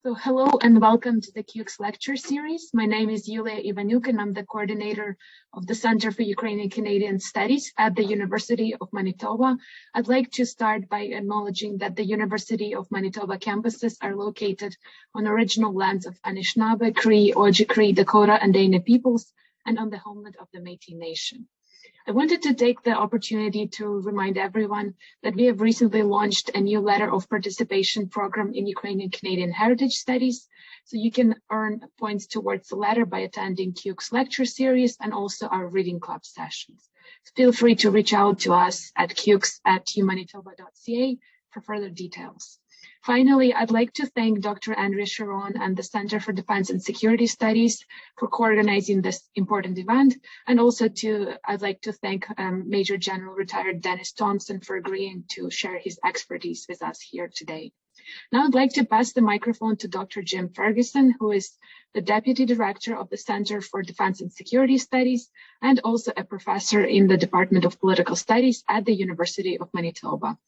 So hello and welcome to the QX lecture series. My name is Yulia Ivanuk and I'm the coordinator of the Center for Ukrainian Canadian Studies at the University of Manitoba. I'd like to start by acknowledging that the University of Manitoba campuses are located on original lands of Anishinaabe, Cree, Ojibwe, Dakota, and Dene peoples, and on the homeland of the Métis Nation. I wanted to take the opportunity to remind everyone that we have recently launched a new letter of participation program in Ukrainian Canadian Heritage Studies. So you can earn points towards the letter by attending QX lecture series and also our reading club sessions. Feel free to reach out to us at qx@umanitoba.ca for further details. Finally, I'd like to thank Dr. Andrea Sharon and the Center for Defense and Security Studies for co-organizing this important event. And also I'd like to thank Major General retired Denis Thompson for agreeing to share his expertise with us here today. Now I'd like to pass the microphone to Dr. Jim Ferguson, who is the Deputy Director of the Center for Defense and Security Studies and also a professor in the Department of Political Studies at the University of Manitoba.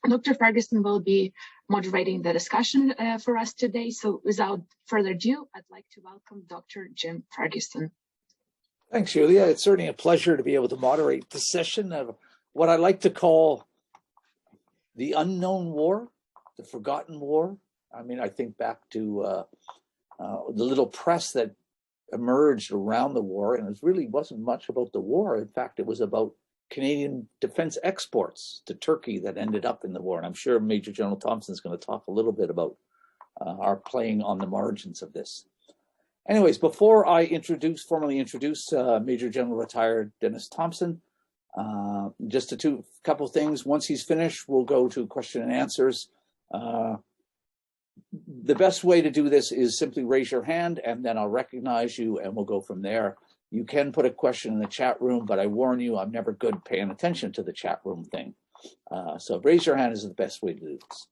Dr. Fergusson will be moderating the discussion for us today. So without further ado, I'd like to welcome Dr. Jim Ferguson. Thanks, Julia. It's certainly a pleasure to be able to moderate the session of what I like to call the unknown war, the forgotten war. I mean, I think back to the little press that emerged around the war, and it really wasn't much about the war. In fact, it was about Canadian defense exports to Turkey that ended up in the war. And I'm sure Major General Thompson is going to talk a little bit about our playing on the margins of this. Anyways, before I formally introduce Major General retired Denis Thompson, just a couple things. Once he's finished, we'll go to question and answers. The best way to do this is simply raise your hand and then I'll recognize you and we'll go from there. You can put a question in the chat room, but I warn you, I'm never good paying attention to the chat room thing. So raise your hand is the best way to do this.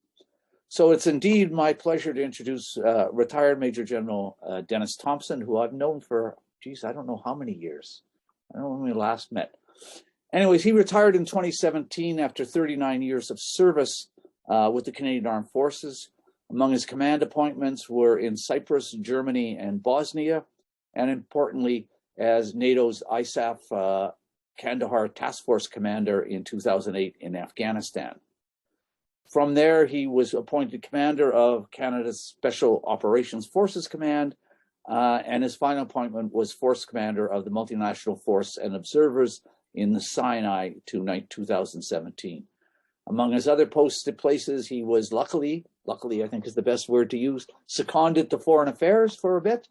So it's indeed my pleasure to introduce retired Major General Denis Thompson, who I've known for, geez, I don't know how many years. I don't know when we last met. Anyways, he retired in 2017 after 39 years of service with the Canadian Armed Forces. Among his command appointments were in Cyprus, Germany, and Bosnia, and importantly, as NATO's ISAF Kandahar Task Force Commander in 2008 in Afghanistan. From there, he was appointed Commander of Canada's Special Operations Forces Command, and his final appointment was Force Commander of the Multinational Force and Observers in the Sinai to 2017. Among his other posted places, he was luckily I think is the best word to use, seconded to Foreign Affairs for a bit,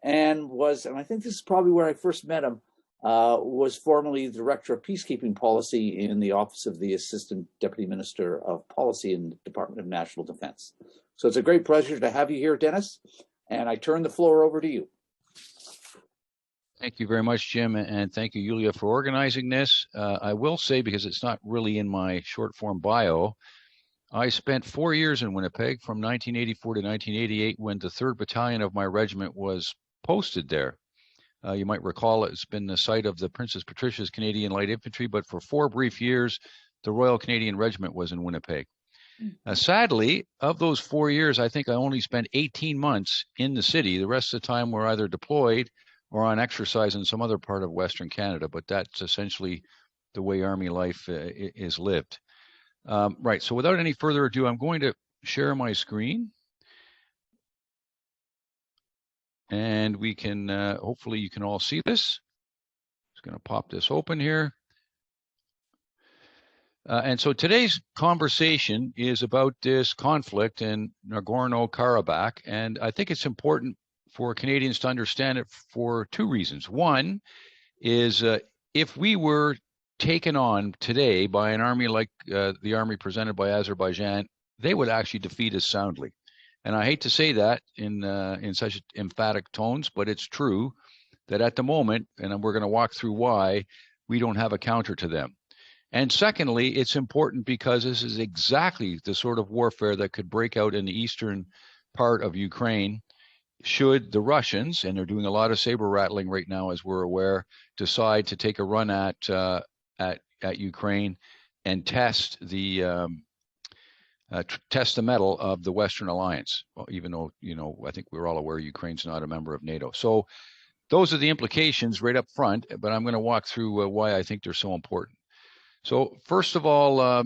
and I think this is probably where I first met him, was formerly the Director of Peacekeeping Policy in the Office of the Assistant Deputy Minister of Policy in the Department of National Defense. So it's a great pleasure to have you here, Denis, and I turn the floor over to you. Thank you very much, Jim, and thank you, Yulia, for organizing this. I will say, because it's not really in my short form bio, I spent 4 years in Winnipeg from 1984 to 1988 when the 3rd Battalion of my regiment was posted there. You might recall it's been the site of the Princess Patricia's Canadian Light Infantry, but for 4 brief years, the Royal Canadian Regiment was in Winnipeg. Sadly, of those 4 years, I think I only spent 18 months in the city. The rest of the time we're either deployed or on exercise in some other part of Western Canada, but that's essentially the way Army life is lived. Right, so without any further ado, I'm going to share my screen. And we can, hopefully you can all see this. Just going to pop this open here. And so today's conversation is about this conflict in Nagorno-Karabakh. And I think it's important for Canadians to understand it for 2 reasons. One is if we were taken on today by an army like the army presented by Azerbaijan, they would actually defeat us soundly. And I hate to say that in such emphatic tones, but it's true that at the moment, and we're going to walk through why, we don't have a counter to them. And secondly, it's important because this is exactly the sort of warfare that could break out in the eastern part of Ukraine should the Russians, and they're doing a lot of saber rattling right now, as we're aware, decide to take a run at Ukraine and test the test the mettle of the Western alliance, even though, I think we're all aware Ukraine's not a member of NATO. So those are the implications right up front, but I'm going to walk through why I think they're so important. So first of all,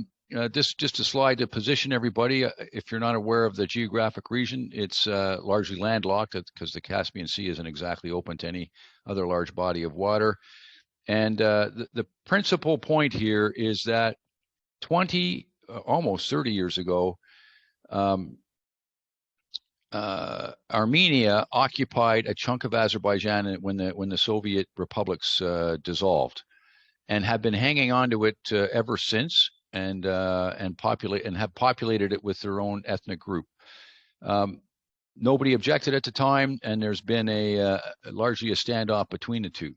this just a slide to position everybody. If you're not aware of the geographic region, it's largely landlocked because the Caspian Sea isn't exactly open to any other large body of water. And the principal point here is that almost 30 years ago, Armenia occupied a chunk of Azerbaijan when the Soviet republics dissolved, and have been hanging on to it ever since, and have populated it with their own ethnic group. Nobody objected at the time, and there's been largely a standoff between the two.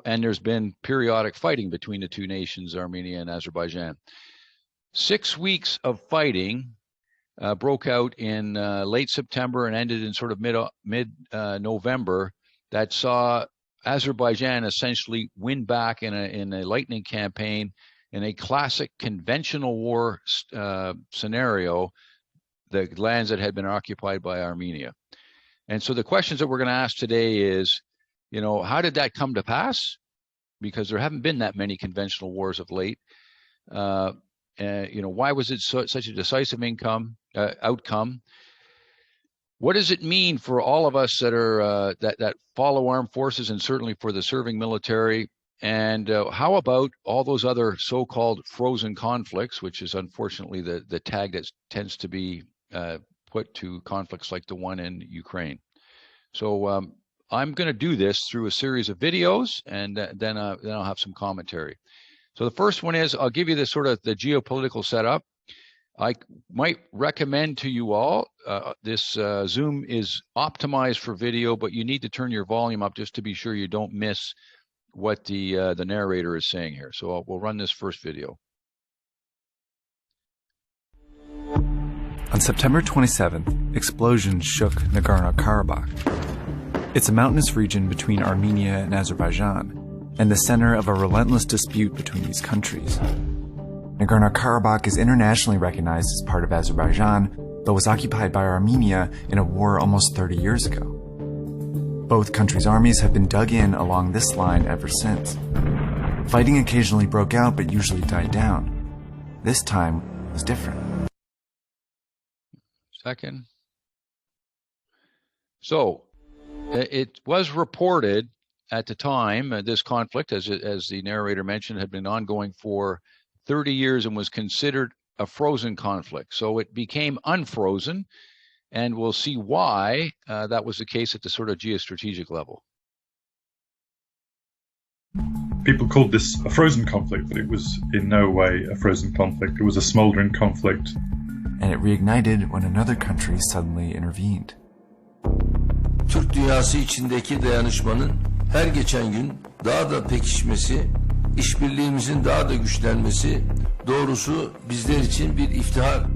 And there's been periodic fighting between the two nations, Armenia and Azerbaijan. 6 weeks of fighting broke out in late September and ended in sort of mid-November. That saw Azerbaijan essentially win back in a lightning campaign in a classic conventional war scenario, the lands that had been occupied by Armenia. And so the questions that we're going to ask today is, how did that come to pass? Because there haven't been that many conventional wars of late. Why was it such a decisive outcome? What does it mean for all of us that are that follow armed forces, and certainly for the serving military? And how about all those other so-called frozen conflicts, which is unfortunately the tag that tends to be put to conflicts like the one in Ukraine? So I'm going to do this through a series of videos, and then I'll have some commentary. So the first one is, I'll give you the geopolitical setup. I might recommend to you all, this Zoom is optimized for video, but you need to turn your volume up just to be sure you don't miss what the narrator is saying here. So we'll run this first video. On September 27th, explosions shook Nagorno-Karabakh. It's a mountainous region between Armenia and Azerbaijan, and the center of a relentless dispute between these countries. Nagorno-Karabakh is internationally recognized as part of Azerbaijan, but was occupied by Armenia in a war almost 30 years ago. Both countries' armies have been dug in along this line ever since. Fighting occasionally broke out, but usually died down. This time was different. Second. So, it was reported at the time, this conflict, as the narrator mentioned, had been ongoing for 30 years and was considered a frozen conflict. So it became unfrozen, and we'll see why that was the case at the sort of geostrategic level. People called this a frozen conflict, but it was in no way a frozen conflict. It was a smoldering conflict. And it reignited when another country suddenly intervened. Türk dünyası içindeki dayanışmanın her geçen gün daha da pekişmesi, işbirliğimizin daha da güçlenmesi doğrusu bizler için bir iftihar.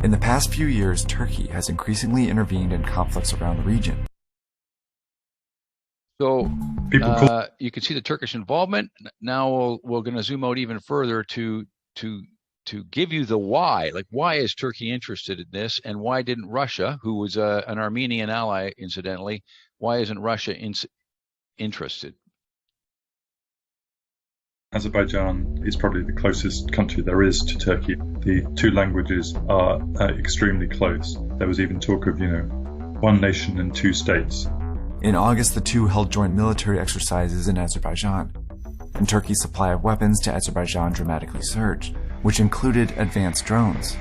In the past few years, Turkey has increasingly intervened in conflicts around the region. So you can see the Turkish involvement. Now we're going to zoom out even further to give you the why. Like, why is Turkey interested in this, and why didn't Russia, who was an Armenian ally, incidentally, why isn't Russia interested? Azerbaijan is probably the closest country there is to Turkey. The two languages are extremely close. There was even talk of, one nation and two states. In August, the two held joint military exercises in Azerbaijan, and Turkey's supply of weapons to Azerbaijan dramatically surged, which included advanced drones.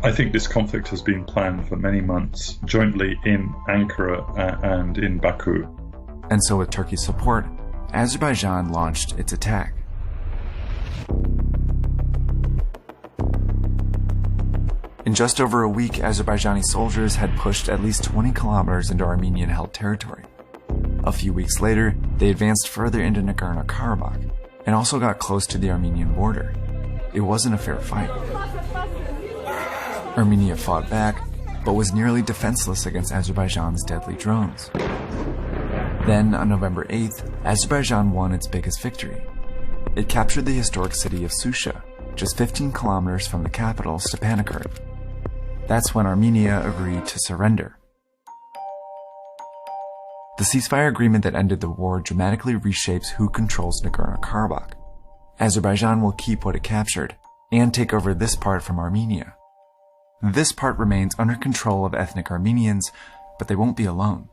I think this conflict has been planned for many months, jointly in Ankara and in Baku. And so with Turkey's support, Azerbaijan launched its attack. In just over a week, Azerbaijani soldiers had pushed at least 20 kilometers into Armenian-held territory. A few weeks later, they advanced further into Nagorno-Karabakh and also got close to the Armenian border. It wasn't a fair fight. Armenia fought back, but was nearly defenseless against Azerbaijan's deadly drones. Then, on November 8th, Azerbaijan won its biggest victory. It captured the historic city of Susha, just 15 kilometers from the capital, Stepanakert. That's when Armenia agreed to surrender. The ceasefire agreement that ended the war dramatically reshapes who controls Nagorno-Karabakh. Azerbaijan will keep what it captured and take over this part from Armenia. This part remains under control of ethnic Armenians, but they won't be alone.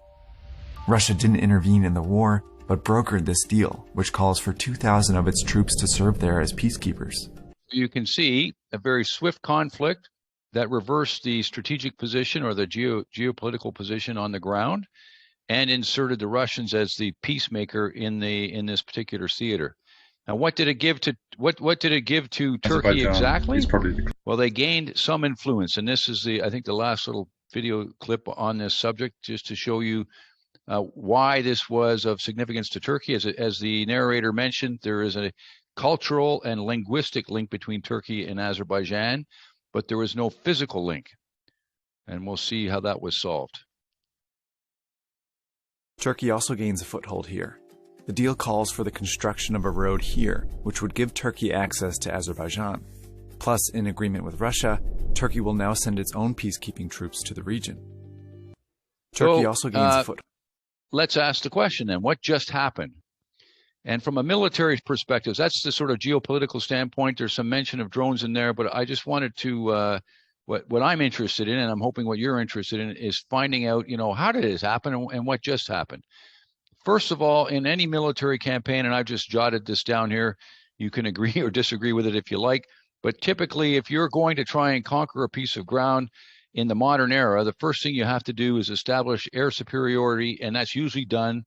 Russia didn't intervene in the war, but brokered this deal, which calls for 2,000 of its troops to serve there as peacekeepers. You can see a very swift conflict that reversed the strategic position or the geopolitical position on the ground and inserted the Russians as the peacemaker in this particular theater. Now, what did it give to Turkey exactly? Well, they gained some influence, and this is I think the last little video clip on this subject, just to show you why this was of significance to Turkey. As the narrator mentioned, there is a cultural and linguistic link between Turkey and Azerbaijan, but there was no physical link, and we'll see how that was solved. Turkey also gains a foothold here. The deal calls for the construction of a road here, which would give Turkey access to Azerbaijan. Plus, in agreement with Russia, Turkey will now send its own peacekeeping troops to the region. Turkey also gains a foothold. Let's ask the question then, what just happened? And from a military perspective, that's the sort of geopolitical standpoint. There's some mention of drones in there, but I just wanted to, what I'm interested in, and I'm hoping what you're interested in, is finding out, how did this happen and what just happened? First of all, in any military campaign, and I've just jotted this down here, you can agree or disagree with it if you like, but typically if you're going to try and conquer a piece of ground in the modern era, the first thing you have to do is establish air superiority, and that's usually done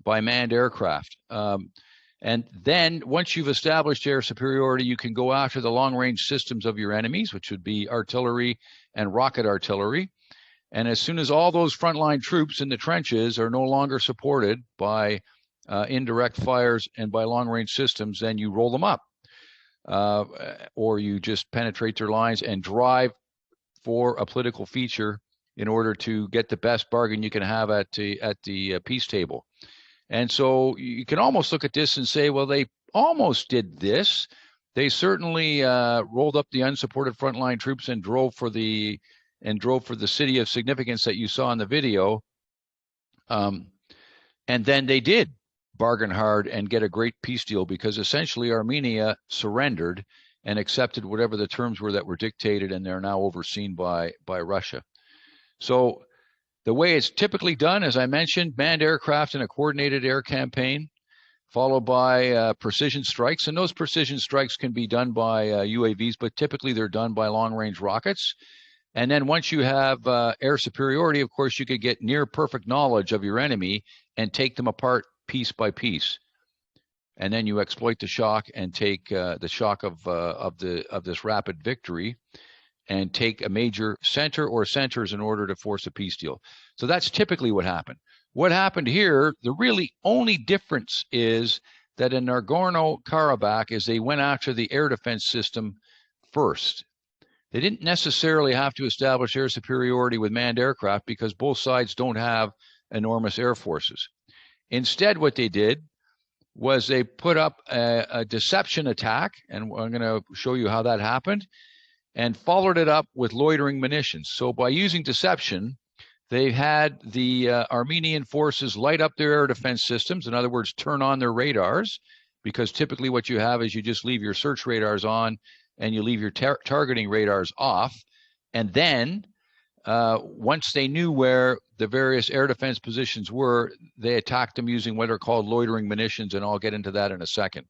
by manned aircraft. And then once you've established air superiority, you can go after the long-range systems of your enemies, which would be artillery and rocket artillery. And as soon as all those frontline troops in the trenches are no longer supported by indirect fires and by long-range systems, then you roll them up. Or you just penetrate their lines and drive for a political feature in order to get the best bargain you can have at the peace table. And so you can almost look at this and say, well, they almost did this. They certainly rolled up the unsupported frontline troops and drove for the city of significance that you saw in the video. And then they did bargain hard and get a great peace deal, because essentially Armenia surrendered and accepted whatever the terms were that were dictated, and they're now overseen by Russia. So the way it's typically done, as I mentioned, manned aircraft in a coordinated air campaign, followed by precision strikes. And those precision strikes can be done by UAVs, but typically they're done by long-range rockets. And then once you have air superiority, of course, you could get near perfect knowledge of your enemy and take them apart piece by piece. And then you exploit the shock and take the shock of this rapid victory and take a major center or centers in order to force a peace deal. So that's typically what happened. What happened here, the really only difference is that in Nagorno-Karabakh is they went after the air defense system first. They didn't necessarily have to establish air superiority with manned aircraft because both sides don't have enormous air forces. Instead, what they did was they put up a deception attack, and I'm going to show you how that happened, and followed it up with loitering munitions. So by using deception, they had the Armenian forces light up their air defense systems, in other words, turn on their radars, because typically what you have is you just leave your search radars on and you leave your targeting radars off. And then once they knew where the various air defense positions were, they attacked them using what are called loitering munitions, and I'll get into that in a second.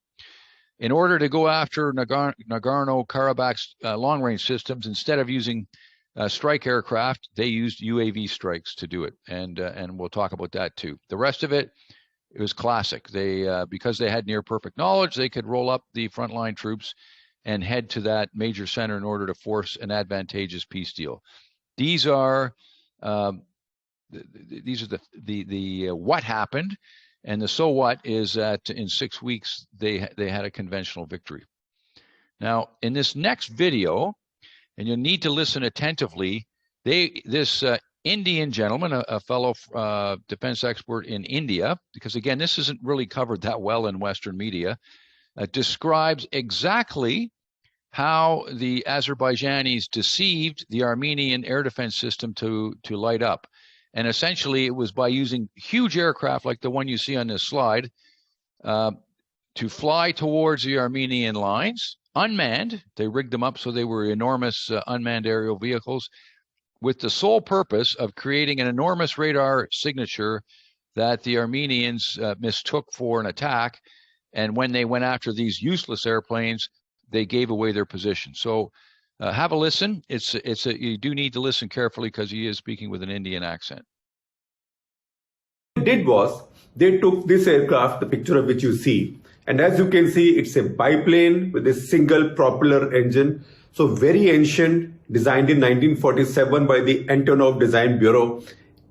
In order to go after Nagorno-Karabakh's long-range systems, instead of using strike aircraft, they used UAV strikes to do it, and we'll talk about that too. The rest of it was classic. They because they had near perfect knowledge, they could roll up the frontline troops and head to that major center in order to force an advantageous peace deal. These are the what happened. And the so what is that in 6 weeks, they had a conventional victory. Now, in this next video, and you'll need to listen attentively, this Indian gentleman, a fellow defense expert in India, because again, this isn't really covered that well in Western media, describes exactly how the Azerbaijanis deceived the Armenian air defense system to light up. And essentially, it was by using huge aircraft like the one you see on this slide to fly towards the Armenian lines, unmanned. They rigged them up so they were enormous unmanned aerial vehicles, with the sole purpose of creating an enormous radar signature that the Armenians mistook for an attack. And when they went after these useless airplanes, they gave away their position. So have a listen. You do need to listen carefully because he is speaking with an Indian accent. What they did was they took this aircraft, the picture of which you see, and as you can see, it's a biplane with a single propeller engine. So very ancient, designed in 1947 by the Antonov Design Bureau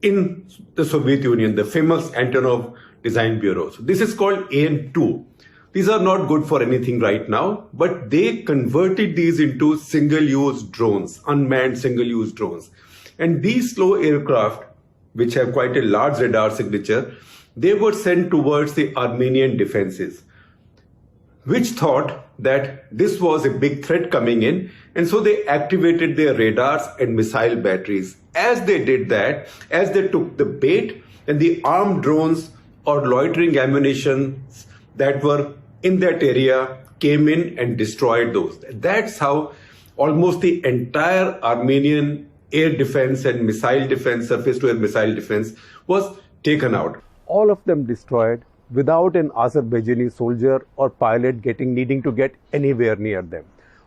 in the Soviet Union, the famous Antonov Design Bureau. So this is called AN-2. These are not good for anything right now, but they converted these into single-use drones, unmanned single-use drones. And these slow aircraft, which have quite a large radar signature, they were sent towards the Armenian defenses, which thought that this was a big threat coming in, and so they activated their radars and missile batteries. As they did that, as they took the bait, and the armed drones or loitering ammunition that were in that area came in and destroyed those. That's how almost the entire Armenian air defense and missile defense, surface-to-air missile defense, was taken out. All of them destroyed without an Azerbaijani soldier or pilot needing to get anywhere near them.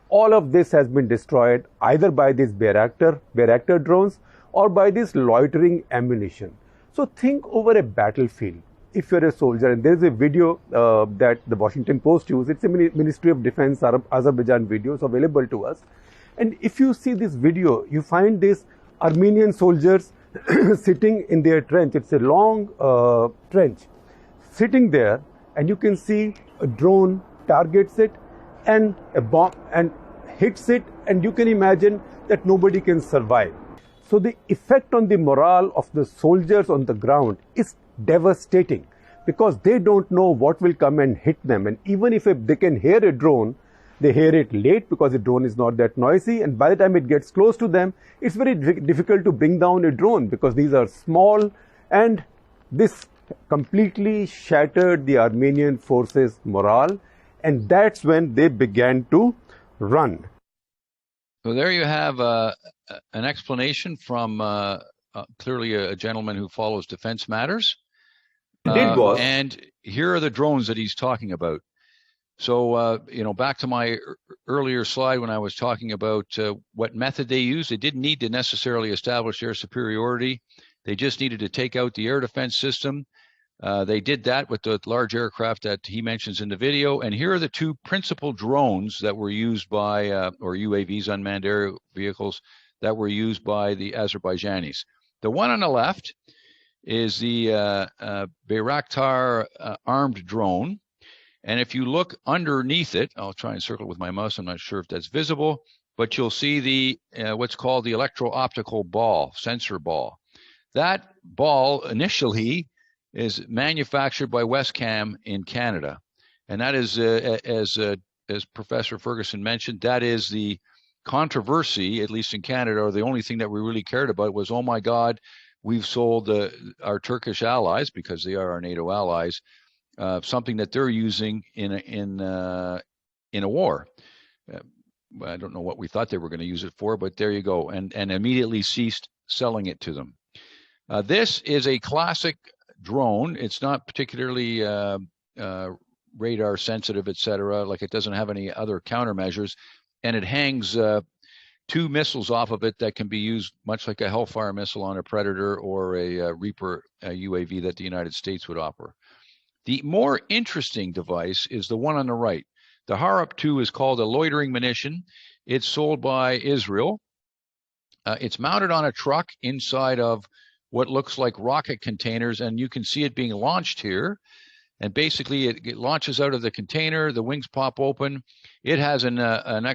All of this has been destroyed either by these Bayraktar drones or by this loitering ammunition. So think over a battlefield. If you're a soldier, and there's a video that the Washington Post used, it's a Ministry of Defense Azerbaijan videos available to us. And if you see this video, you find these Armenian soldiers sitting in their trench. It's a long trench, sitting there, and you can see a drone targets it and a bomb and hits it, and you can imagine that nobody can survive. So the effect on the morale of the soldiers on the ground is devastating, because they don't know what will come and hit them. And even if they can hear a drone, they hear it late because the drone is not that noisy, and by the time it gets close to them, it's very difficult to bring down a drone because these are small, and this completely shattered the Armenian forces' morale, and that's when they began to run. So there you have an explanation from clearly a gentleman who follows defense matters. And here are the drones that he's talking about. So, back to my earlier slide when I was talking about what method they used. They didn't need to necessarily establish their superiority. They just needed to take out the air defense system. They did that with the large aircraft that he mentions in the video. And here are the two principal drones that were used by, or UAVs, unmanned aerial vehicles, that were used by the Azerbaijanis. The one on the left is the Bayraktar armed drone. And if you look underneath it, I'll try and circle it with my mouse. I'm not sure if that's visible, but you'll see the what's called the electro-optical ball, sensor ball. That ball initially is manufactured by Westcam in Canada. And that is, as Professor Fergusson mentioned, that is the controversy, at least in Canada, or the only thing that we really cared about was, oh my God, we've sold our Turkish allies, because they are our NATO allies, something that they're using in a war. I don't know what we thought they were going to use it for, but there you go, and immediately ceased selling it to them. This is a classic drone. It's not particularly radar sensitive, etc. Like, it doesn't have any other countermeasures, and it hangs two missiles off of it that can be used much like a Hellfire missile on a Predator or a Reaper UAV that the United States would offer. The more interesting device is the one on the right. The Harop 2 is called a loitering munition. It's sold by Israel. It's mounted on a truck inside of what looks like rocket containers, and you can see it being launched here. And basically, it launches out of the container. The wings pop open. It has an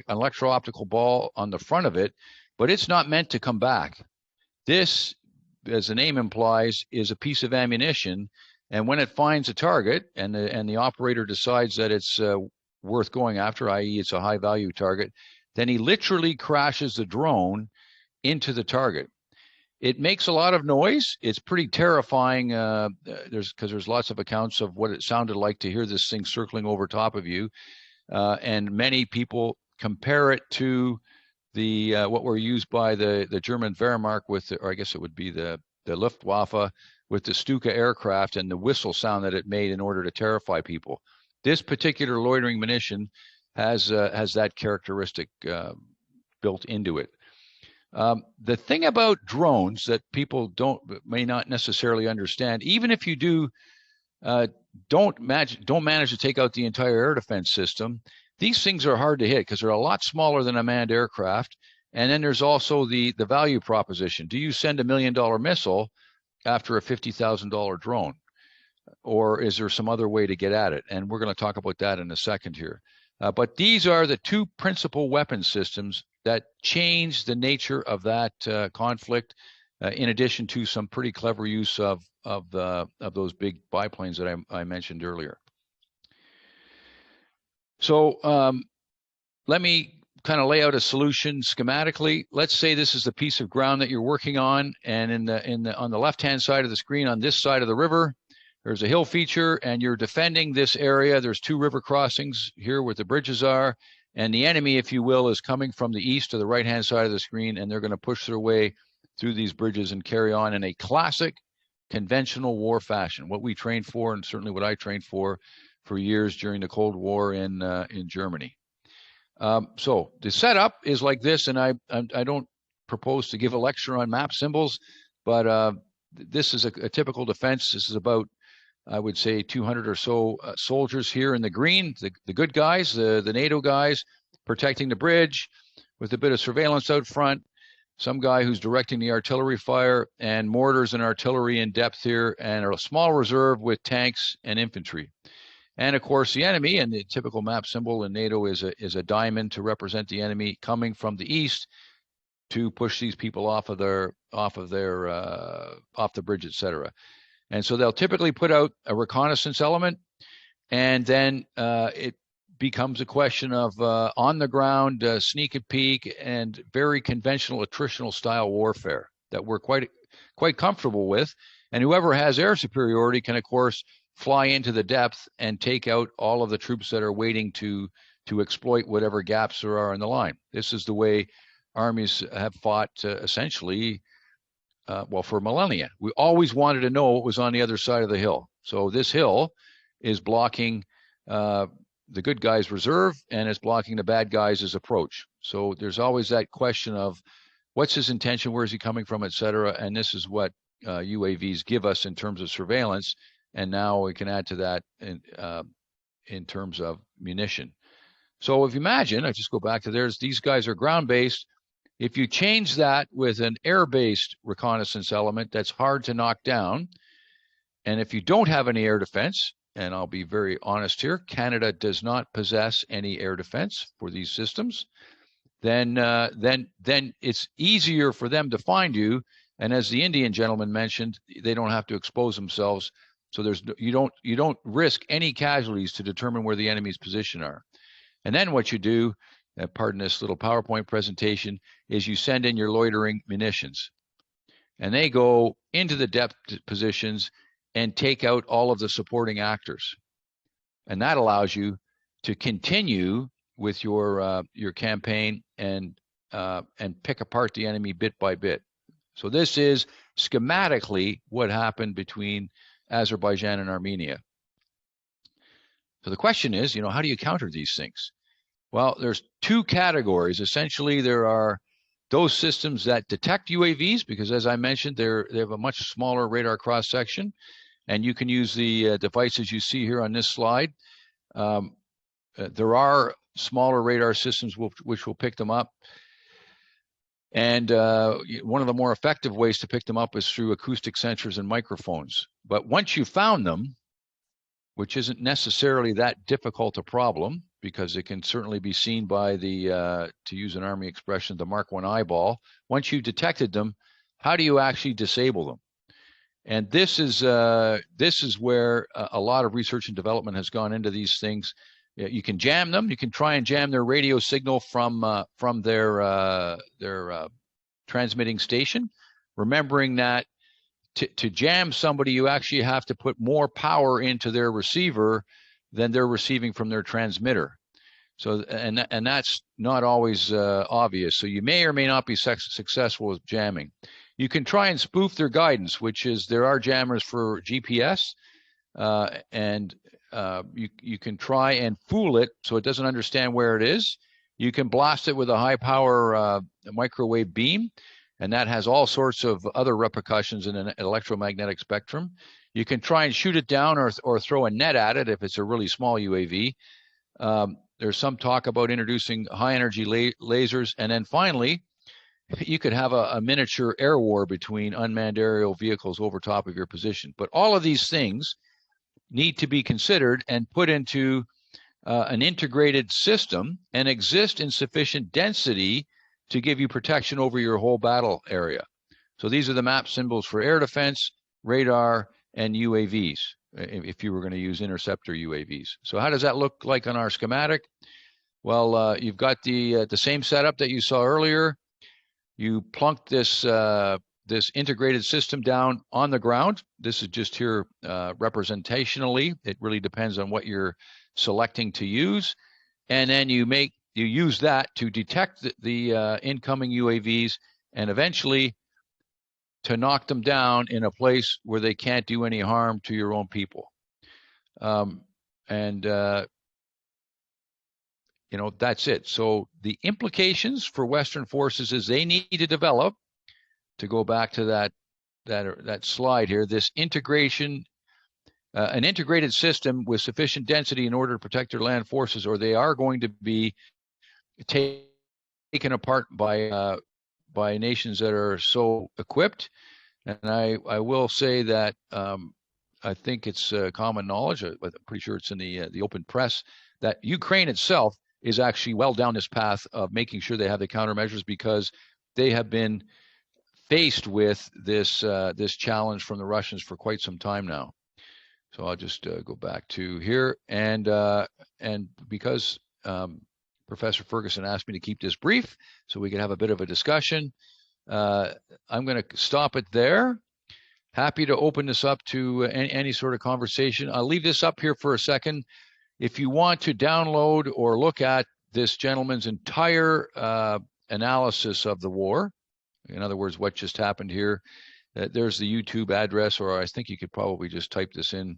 electro-optical ball on the front of it, but it's not meant to come back. This, as the name implies, is a piece of ammunition. And when it finds a target, and the operator decides that it's worth going after, i.e. it's a high value target, then he literally crashes the drone into the target. It makes a lot of noise. It's pretty terrifying. There's lots of accounts of what it sounded like to hear this thing circling over top of you. And many people compare it to the what were used by the German Wehrmacht with, or I guess it would be the Luftwaffe with the Stuka aircraft and the whistle sound that it made in order to terrify people. This particular loitering munition has that characteristic built into it. The thing about drones that people may not necessarily understand, even if you don't manage to take out the entire air defense system, these things are hard to hit because they're a lot smaller than a manned aircraft. And then there's also the value proposition. Do you send $1 million missile after a $50,000 drone? Or is there some other way to get at it? And we're going to talk about that in a second here. But these are the two principal weapon systems that change the nature of that conflict, in addition to some pretty clever use of those big biplanes that I mentioned earlier. So let me kind of lay out a solution schematically. Let's say this is the piece of ground that you're working on, and on the left-hand side of the screen, on this side of the river, there's a hill feature, and you're defending this area. There's two river crossings here where the bridges are, and the enemy, if you will, is coming from the east to the right-hand side of the screen, and they're going to push their way through these bridges and carry on in a classic conventional war fashion, what we trained for, and certainly what I trained for years during the Cold War in Germany. So the setup is like this, and I don't propose to give a lecture on map symbols, but this is a typical defense. This is about, I would say, 200 or so soldiers here in the green, the good guys, the NATO guys, protecting the bridge with a bit of surveillance out front, some guy who's directing the artillery fire, and mortars and artillery in depth here, and a small reserve with tanks and infantry. And of course, the enemy, and the typical map symbol in NATO is a diamond to represent the enemy coming from the east to push these people off the bridge, etc. And so they'll typically put out a reconnaissance element, and then it becomes a question of on the ground, sneak and peek, and very conventional attritional style warfare that we're quite comfortable with. And whoever has air superiority can, of course, fly into the depth and take out all of the troops that are waiting to exploit whatever gaps there are in the line. This is the way armies have fought essentially, well, for millennia. We always wanted to know what was on the other side of the hill. So this hill is blocking the good guys' reserve, and it's blocking the bad guys' approach. So there's always that question of what's his intention, where is he coming from, etc. And this is what UAVs give us in terms of surveillance. And now we can add to that in terms of munition. So if you imagine, I just go back to these guys are ground-based. If you change that with an air-based reconnaissance element, that's hard to knock down. And if you don't have any air defense, and I'll be very honest here, Canada does not possess any air defense for these systems, then it's easier for them to find you. And as the Indian gentleman mentioned, they don't have to expose themselves. So you don't risk any casualties to determine where the enemy's position are. And then what you do, pardon this little PowerPoint presentation, is you send in your loitering munitions. And they go into the depth positions and take out all of the supporting actors. And that allows you to continue with your campaign and pick apart the enemy bit by bit. So this is schematically what happened between Azerbaijan and Armenia. So the question is, how do you counter these things? Well, there's two categories. Essentially, there are those systems that detect UAVs, because as I mentioned, they have a much smaller radar cross-section, and you can use the devices you see here on this slide. There are smaller radar systems which will pick them up. And one of the more effective ways to pick them up is through acoustic sensors and microphones. But once you found them, which isn't necessarily that difficult a problem, because it can certainly be seen by the, to use an Army expression, the Mark I eyeball. Once you've detected them, how do you actually disable them? And this is where a lot of research and development has gone into these things. You can jam them. You can try and jam their radio signal from their transmitting station, remembering that to jam somebody, you actually have to put more power into their receiver than they're receiving from their transmitter. So, and that's not always obvious. So you may or may not be successful with jamming. You can try and spoof their guidance, which is there are jammers for GPS, and you can try and fool it so it doesn't understand where it is. You can blast it with a high power microwave beam, and that has all sorts of other repercussions in an electromagnetic spectrum. You can try and shoot it down or throw a net at it if it's a really small UAV. There's some talk about introducing high energy lasers. And then finally, you could have a miniature air war between unmanned aerial vehicles over top of your position. But all of these things need to be considered and put into an integrated system and exist in sufficient density to give you protection over your whole battle area. So these are the map symbols for air defense, radar, and UAVs, if you were going to use interceptor UAVs. So how does that look like on our schematic? Well, you've got the same setup that you saw earlier. You plunk this this integrated system down on the ground. This is just here representationally. It really depends on what you're selecting to use. And then you use that to detect the incoming UAVs and eventually to knock them down in a place where they can't do any harm to your own people. You know, that's it. So the implications for Western forces is they need to develop, to go back to that slide here, this integration, an integrated system with sufficient density in order to protect their land forces, or they are going to be taken apart by nations that are so equipped. And I will say that I think it's common knowledge, but I'm pretty sure it's in the open press, that Ukraine itself is actually well down this path of making sure they have the countermeasures, because they have been faced with this this challenge from the Russians for quite some time now. So I'll just go back to here, and because Professor Fergusson asked me to keep this brief so we can have a bit of a discussion, I'm going to stop it there. Happy to open this up to any sort of conversation. I'll leave this up here for a second. If you want to download or look at this gentleman's entire analysis of the war, in other words, what just happened here, there's the YouTube address, or I think you could probably just type this in,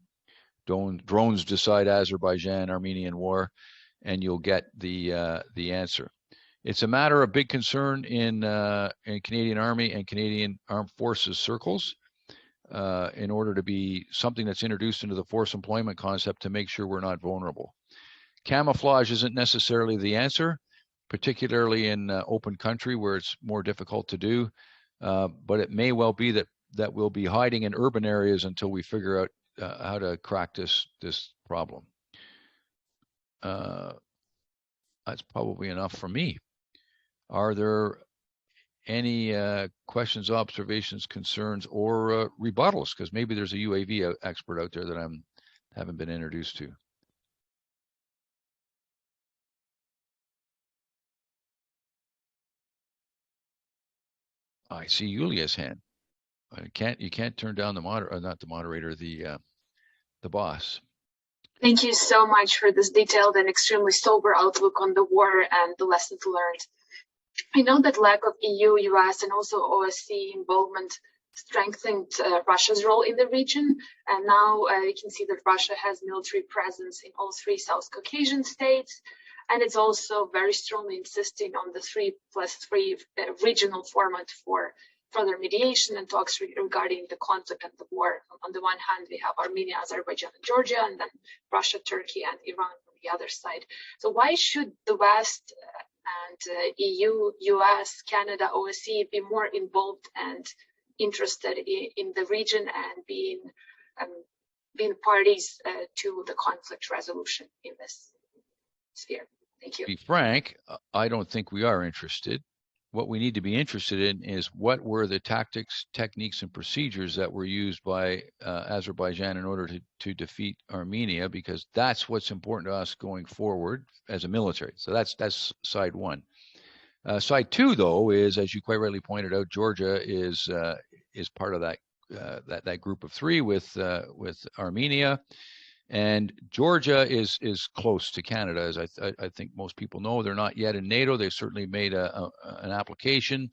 drones decide Azerbaijan Armenian war, and you'll get the answer. It's a matter of big concern in Canadian Army and Canadian Armed Forces circles, in order to be something that's introduced into the force employment concept to make sure we're not vulnerable. Camouflage isn't necessarily the answer, particularly in open country where it's more difficult to do, but it may well be that we'll be hiding in urban areas until we figure out how to crack this problem. That's probably enough for me. Are there any questions, observations, concerns, or rebuttals? Because maybe there's a UAV expert out there that I haven't been introduced to. I see Yulia's hand. You can't turn down the moderator, not the moderator, the boss. Thank you so much for this detailed and extremely sober outlook on the war and the lessons learned. I know that lack of EU, US, and also OSCE involvement strengthened Russia's role in the region. And now you can see that Russia has military presence in all 3 South Caucasian states. And it's also very strongly insisting on the 3+3 regional format for further mediation and talks regarding the conflict and the war. On the one hand, we have Armenia, Azerbaijan, and Georgia, and then Russia, Turkey, and Iran on the other side. So why should the West and EU, US, Canada, OSCE be more involved and interested in the region and being parties to the conflict resolution in this sphere? Thank you. To be frank, I don't think we are interested. what we need to be interested in is what were the tactics, techniques, and procedures that were used by Azerbaijan in order to defeat Armenia, because that's what's important to us going forward as a military. So that's side one. Side two, though, is, as you quite rightly pointed out, Georgia is part of that group of three with Armenia. And Georgia is close to Canada, as I think most people know. They're not yet in NATO. They've certainly made an application.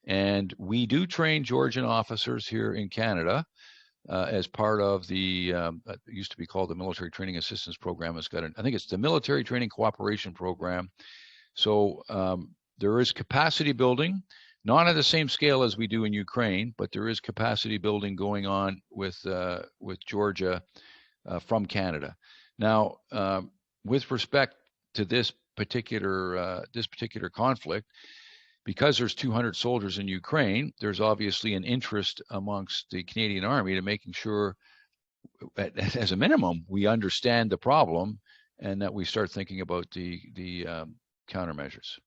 And we do train Georgian officers here in Canada as part of the, it used to be called the Military Training Assistance Program. I think it's the Military Training Cooperation Program. So there is capacity building, not at the same scale as we do in Ukraine, but there is capacity building going on with Georgia from Canada. Now, with respect to this particular conflict, because there's 200 soldiers in Ukraine, there's obviously an interest amongst the Canadian Army to making sure, as a minimum, we understand the problem and that we start thinking about the countermeasures.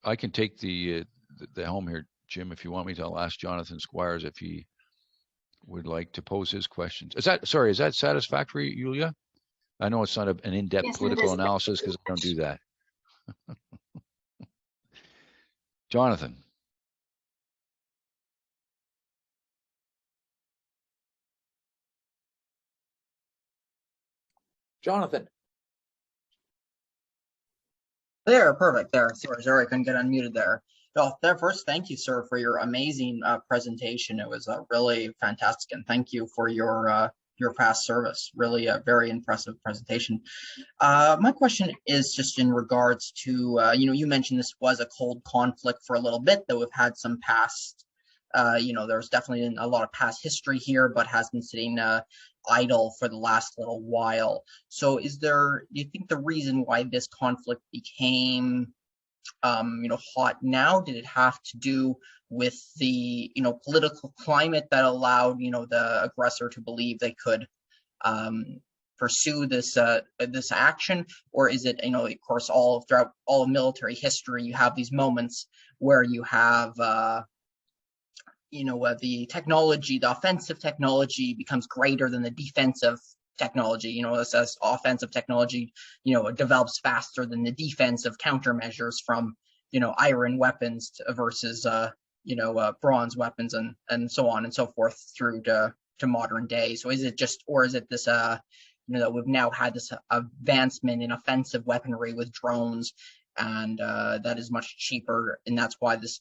I can take the helm here, Jim, if you want me to. I'll ask Jonathan Squires if he would like to pose his questions. Is that satisfactory, Yulia? I know it's not an in-depth political analysis because I don't do that. Jonathan. There, perfect. There. Sorry, I couldn't get unmuted there. Well, first, thank you, sir, for your amazing presentation. It was really fantastic, and thank you for your past service. Really a very impressive presentation. My question is just in regards to, you mentioned this was a cold conflict for a little bit, though we've had some past, there's definitely a lot of past history here, but has been sitting idle for the last little while. So do you think the reason why this conflict became hot now, did it have to do with the political climate that allowed the aggressor to believe they could pursue this action, or is it of course throughout all of military history you have these moments where you have the technology, the offensive technology becomes greater than the defensive technology, as offensive technology, develops faster than the defensive countermeasures from, iron weapons versus, bronze weapons and so on and so forth through to modern day. So is it this, that we've now had this advancement in offensive weaponry with drones, and that is much cheaper, and that's why this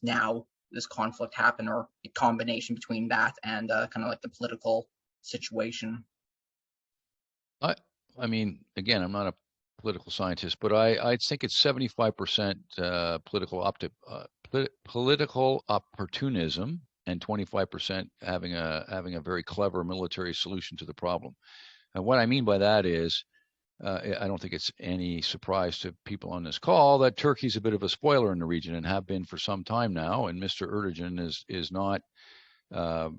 conflict happened, or a combination between that and kind of like the political situation? I mean, again, I'm not a political scientist, but I think it's 75% political opportunism and 25% having a very clever military solution to the problem. And what I mean by that is, I don't think it's any surprise to people on this call that Turkey's a bit of a spoiler in the region and have been for some time now. And Mr. Erdogan is not, not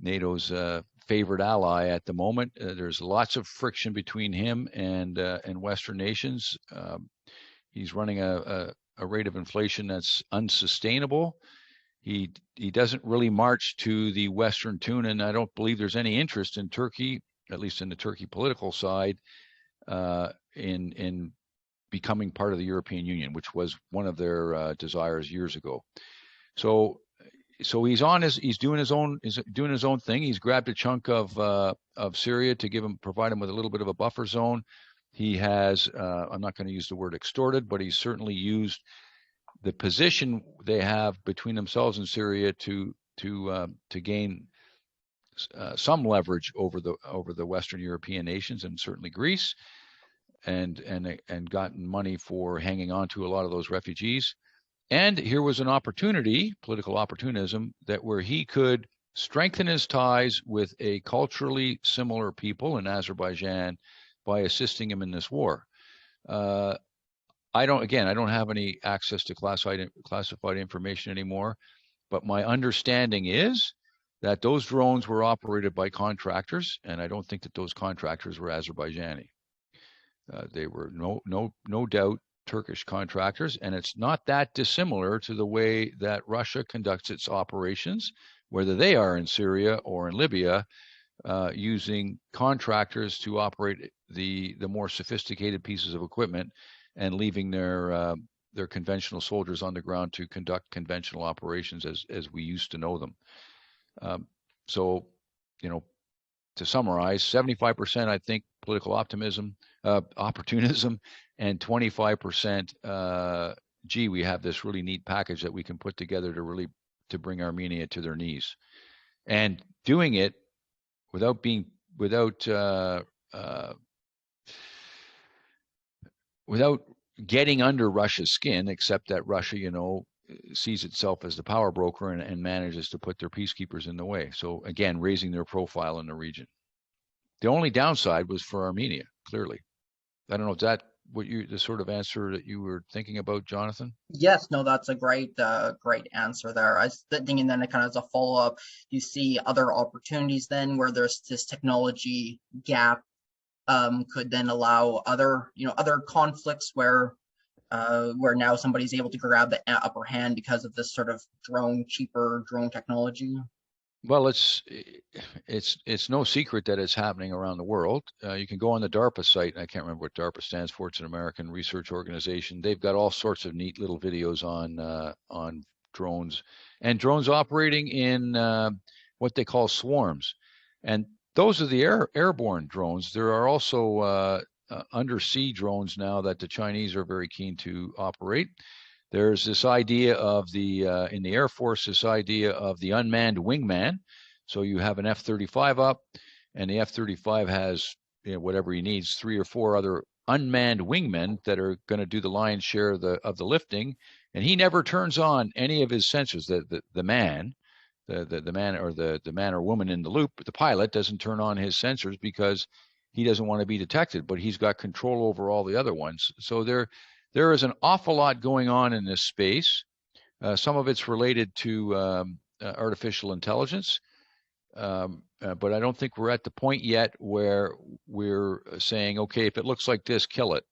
NATO's favorite ally at the moment. There's lots of friction between him and Western nations. He's running a rate of inflation that's unsustainable. He doesn't really march to the Western tune, and I don't believe there's any interest in Turkey, at least in the Turkey political side, in becoming part of the European Union, which was one of their desires years ago. So he's doing his own thing. He's grabbed a chunk of Syria to provide him with a little bit of a buffer zone. He has, I'm not going to use the word extorted, but he's certainly used the position they have between themselves and Syria to gain some leverage over the Western European nations, and certainly Greece, and gotten money for hanging on to a lot of those refugees. And here was an opportunity, political opportunism, where he could strengthen his ties with a culturally similar people in Azerbaijan by assisting him in this war. I don't have any access to classified information anymore, but my understanding is that those drones were operated by contractors, and I don't think that those contractors were Azerbaijani. They were no doubt Turkish contractors, and it's not that dissimilar to the way that Russia conducts its operations, whether they are in Syria or in Libya, using contractors to operate the more sophisticated pieces of equipment and leaving their conventional soldiers on the ground to conduct conventional operations as we used to know them. So, to summarize, 75%, I think, political opportunism, and 25%, gee, we have this really neat package that we can put together to bring Armenia to their knees, and doing it without getting under Russia's skin, except that Russia, sees itself as the power broker and manages to put their peacekeepers in the way. So again, raising their profile in the region. The only downside was for Armenia, clearly. I don't know, is that the sort of answer that you were thinking about, Jonathan? Yes, no, that's a great answer there. I was thinking then kind of as a follow-up, you see other opportunities then where there's this technology gap could then allow other conflicts where now somebody's able to grab the upper hand because of this sort of cheaper drone technology? Well, it's no secret that it's happening around the world. You can go on the DARPA site, and I can't remember what DARPA stands for. It's an American research organization. They've got all sorts of neat little videos on drones, and drones operating in what they call swarms. And those are the airborne drones. There are also undersea drones now that the Chinese are very keen to operate. There's this idea of in the Air Force, this idea of the unmanned wingman. So you have an F-35 up, and the F-35 has whatever he needs, 3 or 4 other unmanned wingmen that are going to do the lion's share of the lifting, and he never turns on any of his sensors. The man or woman in the loop, the pilot, doesn't turn on his sensors because he doesn't want to be detected, but he's got control over all the other ones. So there is an awful lot going on in this space. Some of it's related to artificial intelligence, but I don't think we're at the point yet where we're saying, okay, if it looks like this, kill it.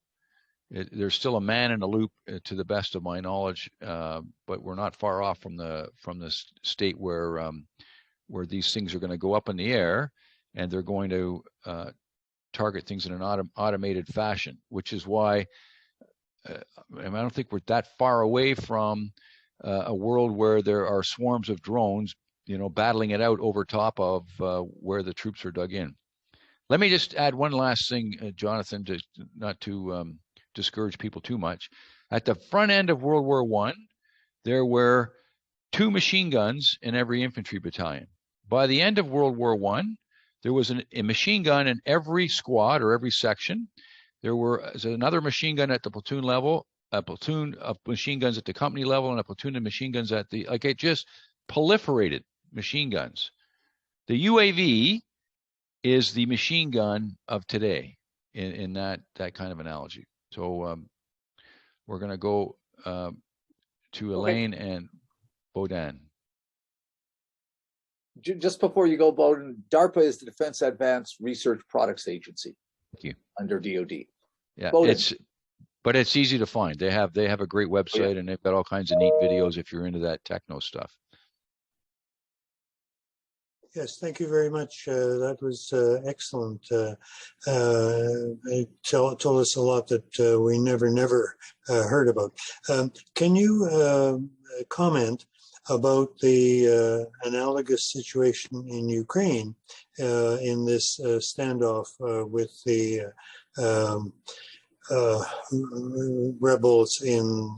There's still a man in the loop, to the best of my knowledge, but we're not far off from the state where these things are going to go up in the air, and they're going to target things in an automated fashion, which is why I don't think we're that far away from a world where there are swarms of drones, battling it out over top of where the troops are dug in. Let me just add one last thing, Jonathan, not to discourage people too much. At the front end of World War I, there were 2 machine guns in every infantry battalion. By the end of World War I, there was a machine gun in every squad or every section. There was another machine gun at the platoon level, a platoon of machine guns at the company level, and a platoon of machine guns at it just proliferated machine guns. The UAV is the machine gun of today in that kind of analogy. So we're going to go to Elaine and Bodan. Just before you go, Bodan, DARPA is the Defense Advanced Research Products Agency. Thank you. Under DoD. Yeah, Bodan. But it's easy to find. They have a great website, and they've got all kinds of neat videos if you're into that techno stuff. Yes, thank you very much. That was excellent. It told us a lot that we never heard about. Can you comment about the analogous situation in Ukraine in this standoff with the rebels in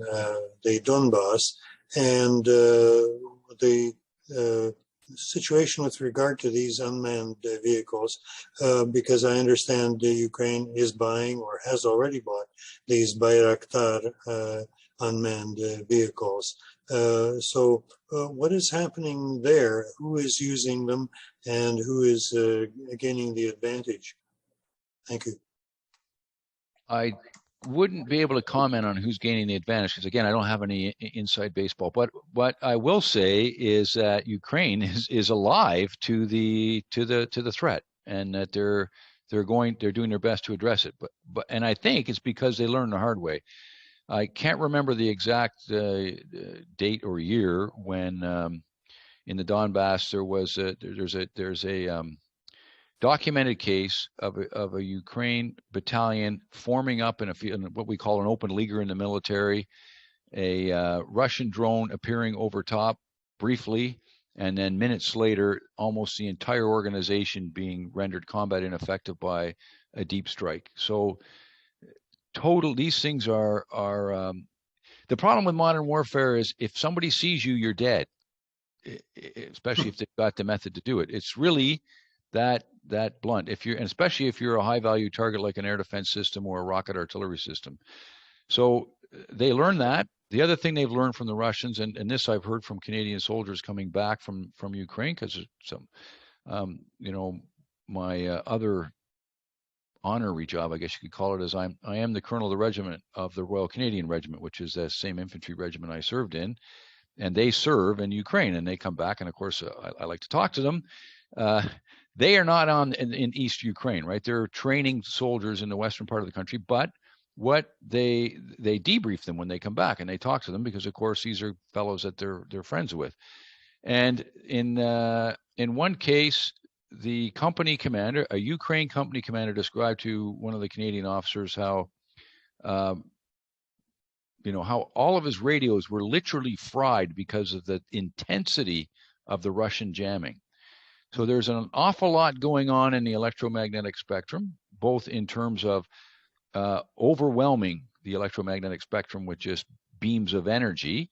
the Donbass and the situation with regard to these unmanned vehicles, because I understand Ukraine is buying or has already bought these Bayraktar unmanned vehicles. So what is happening there? Who is using them and who is gaining the advantage? Thank you. I wouldn't be able to comment on who's gaining the advantage because, again, I don't have any inside baseball. But what I will say is that Ukraine is alive to the threat, and that they're doing their best to address it. But I think it's because they learned the hard way. I can't remember the exact date or year when in the Donbass there's a documented case of a Ukraine battalion forming up in what we call an open leaguer in the military, a Russian drone appearing over top briefly, and then minutes later, almost the entire organization being rendered combat ineffective by a deep strike. So these things are the problem with modern warfare is if somebody sees you, you're dead, especially if they've got the method to do it. It's really that blunt, and especially if you're a high value target like an air defense system or a rocket artillery system. So they learn that. The other thing they've learned from the Russians, and this I've heard from Canadian soldiers coming back from Ukraine, because some, my other honorary job, I guess you could call it, is I am the colonel of the regiment of the Royal Canadian Regiment, which is the same infantry regiment I served in, and they serve in Ukraine, and they come back, and of course I like to talk to them. They are not in East Ukraine, right? They're training soldiers in the western part of the country, but what they debrief them when they come back, and they talk to them because, of course, these are fellows that they're friends with. And in one case, the company commander, a Ukraine company commander, described to one of the Canadian officers how all of his radios were literally fried because of the intensity of the Russian jamming. So there's an awful lot going on in the electromagnetic spectrum, both in terms of overwhelming the electromagnetic spectrum with just beams of energy,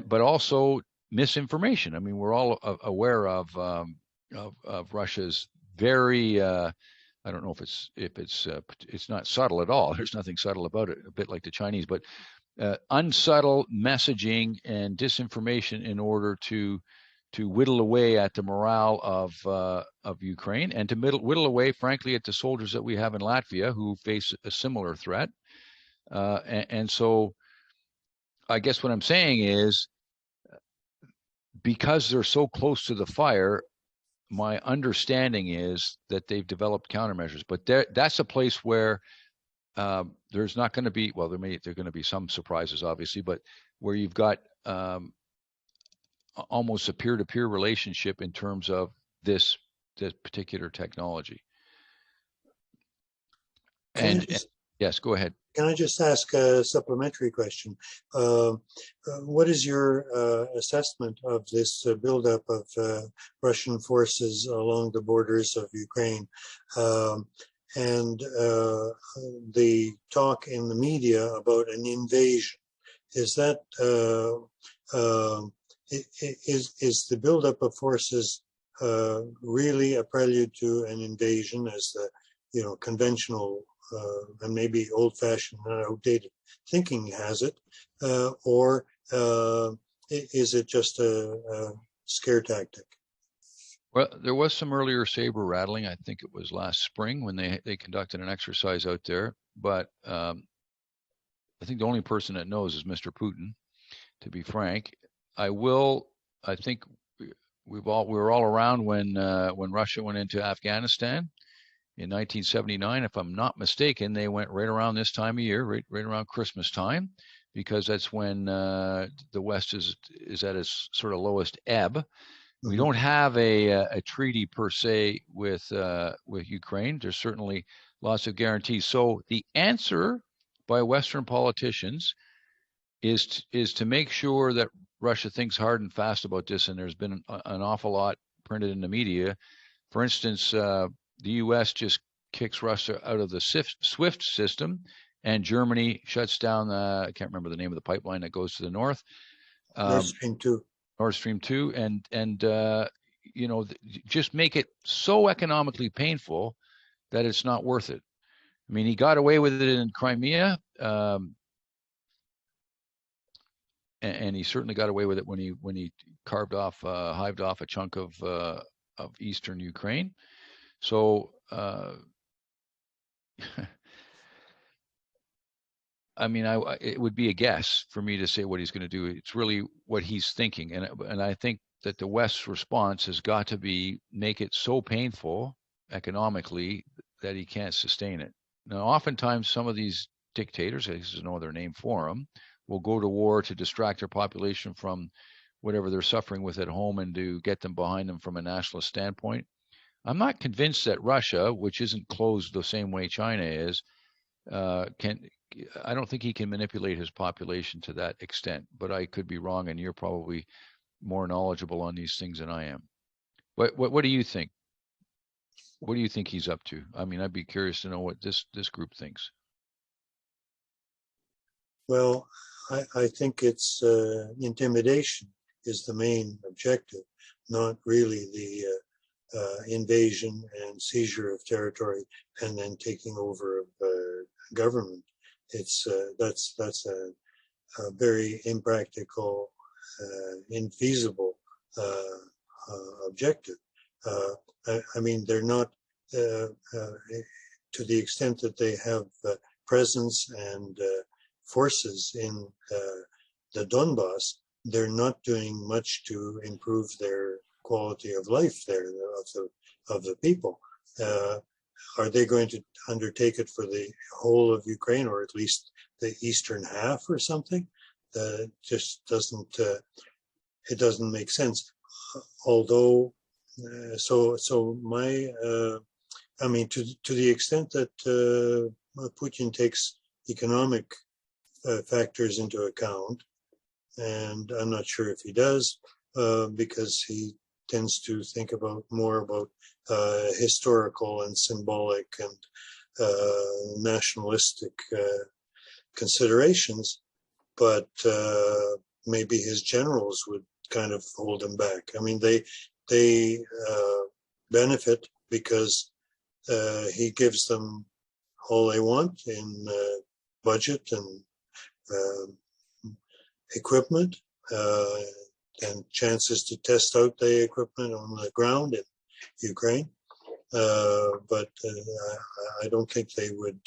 but also misinformation. I mean, we're all aware of Russia's very I don't know if it's not subtle at all. There's nothing subtle about it, a bit like the Chinese, but unsubtle messaging and disinformation in order to whittle away at the morale of Ukraine, and to whittle away, frankly, at the soldiers that we have in Latvia who face a similar threat. And so I guess what I'm saying is, because they're so close to the fire, my understanding is that they've developed countermeasures. But that's a place where there's not going to be, well, there are going to be some surprises, obviously, but where you've got almost a peer-to-peer relationship in terms of this particular technology. Yes, go ahead. Can I just ask a supplementary question? What is your assessment of this buildup of Russian forces along the borders of Ukraine, and the talk in the media about an invasion? Is that is the buildup of forces really a prelude to an invasion, as the conventional and maybe old-fashioned and outdated thinking has it, or is it just a scare tactic? Well, there was some earlier saber rattling. I think it was last spring when they conducted an exercise out there. But I think the only person that knows is Mr. Putin, to be frank. I think we were all around when Russia went into Afghanistan in 1979. If I'm not mistaken, they went right around this time of year, right around Christmas time, because that's when the West is at its sort of lowest ebb. We don't have a treaty per se with Ukraine. There's certainly lots of guarantees. So the answer by Western politicians is to make sure that Russia thinks hard and fast about this, and there's been an awful lot printed in the media. For instance, the U.S. just kicks Russia out of the SWIFT system, and Germany shuts down I can't remember the name of the pipeline that goes to the north. Nord Stream 2. Nord Stream 2, and just make it so economically painful that it's not worth it. I mean, he got away with it in Crimea, and he certainly got away with it when he hived off a chunk of eastern Ukraine. So, I mean, it would be a guess for me to say what he's going to do. It's really what he's thinking, and I think that the West's response has got to make it so painful economically that he can't sustain it. Now, oftentimes some of these dictators, there's no other name for them, will go to war to distract their population from whatever they're suffering with at home and to get them behind them from a nationalist standpoint. I'm not convinced that Russia, which isn't closed the same way China is, I don't think he can manipulate his population to that extent, but I could be wrong, and you're probably more knowledgeable on these things than I am. What do you think? What do you think he's up to? I mean, I'd be curious to know what this group thinks. Well, I think it's intimidation is the main objective, not really the invasion and seizure of territory and then taking over of government. It's that's a very impractical, infeasible objective. I mean, they're not to the extent that they have presence and forces in the Donbass. They're not doing much to improve their quality of life there of the people. Are they going to undertake it for the whole of Ukraine, or at least the eastern half or something? Just doesn't it doesn't make sense. Although, so my I mean, to the extent that Putin takes economic factors into account, and I'm not sure if he does, because he tends to think more about historical and symbolic and nationalistic considerations, but maybe his generals would kind of hold him back. I mean, they benefit because he gives them all they want in budget and equipment, and chances to test out the equipment on the ground in Ukraine. But I don't think they would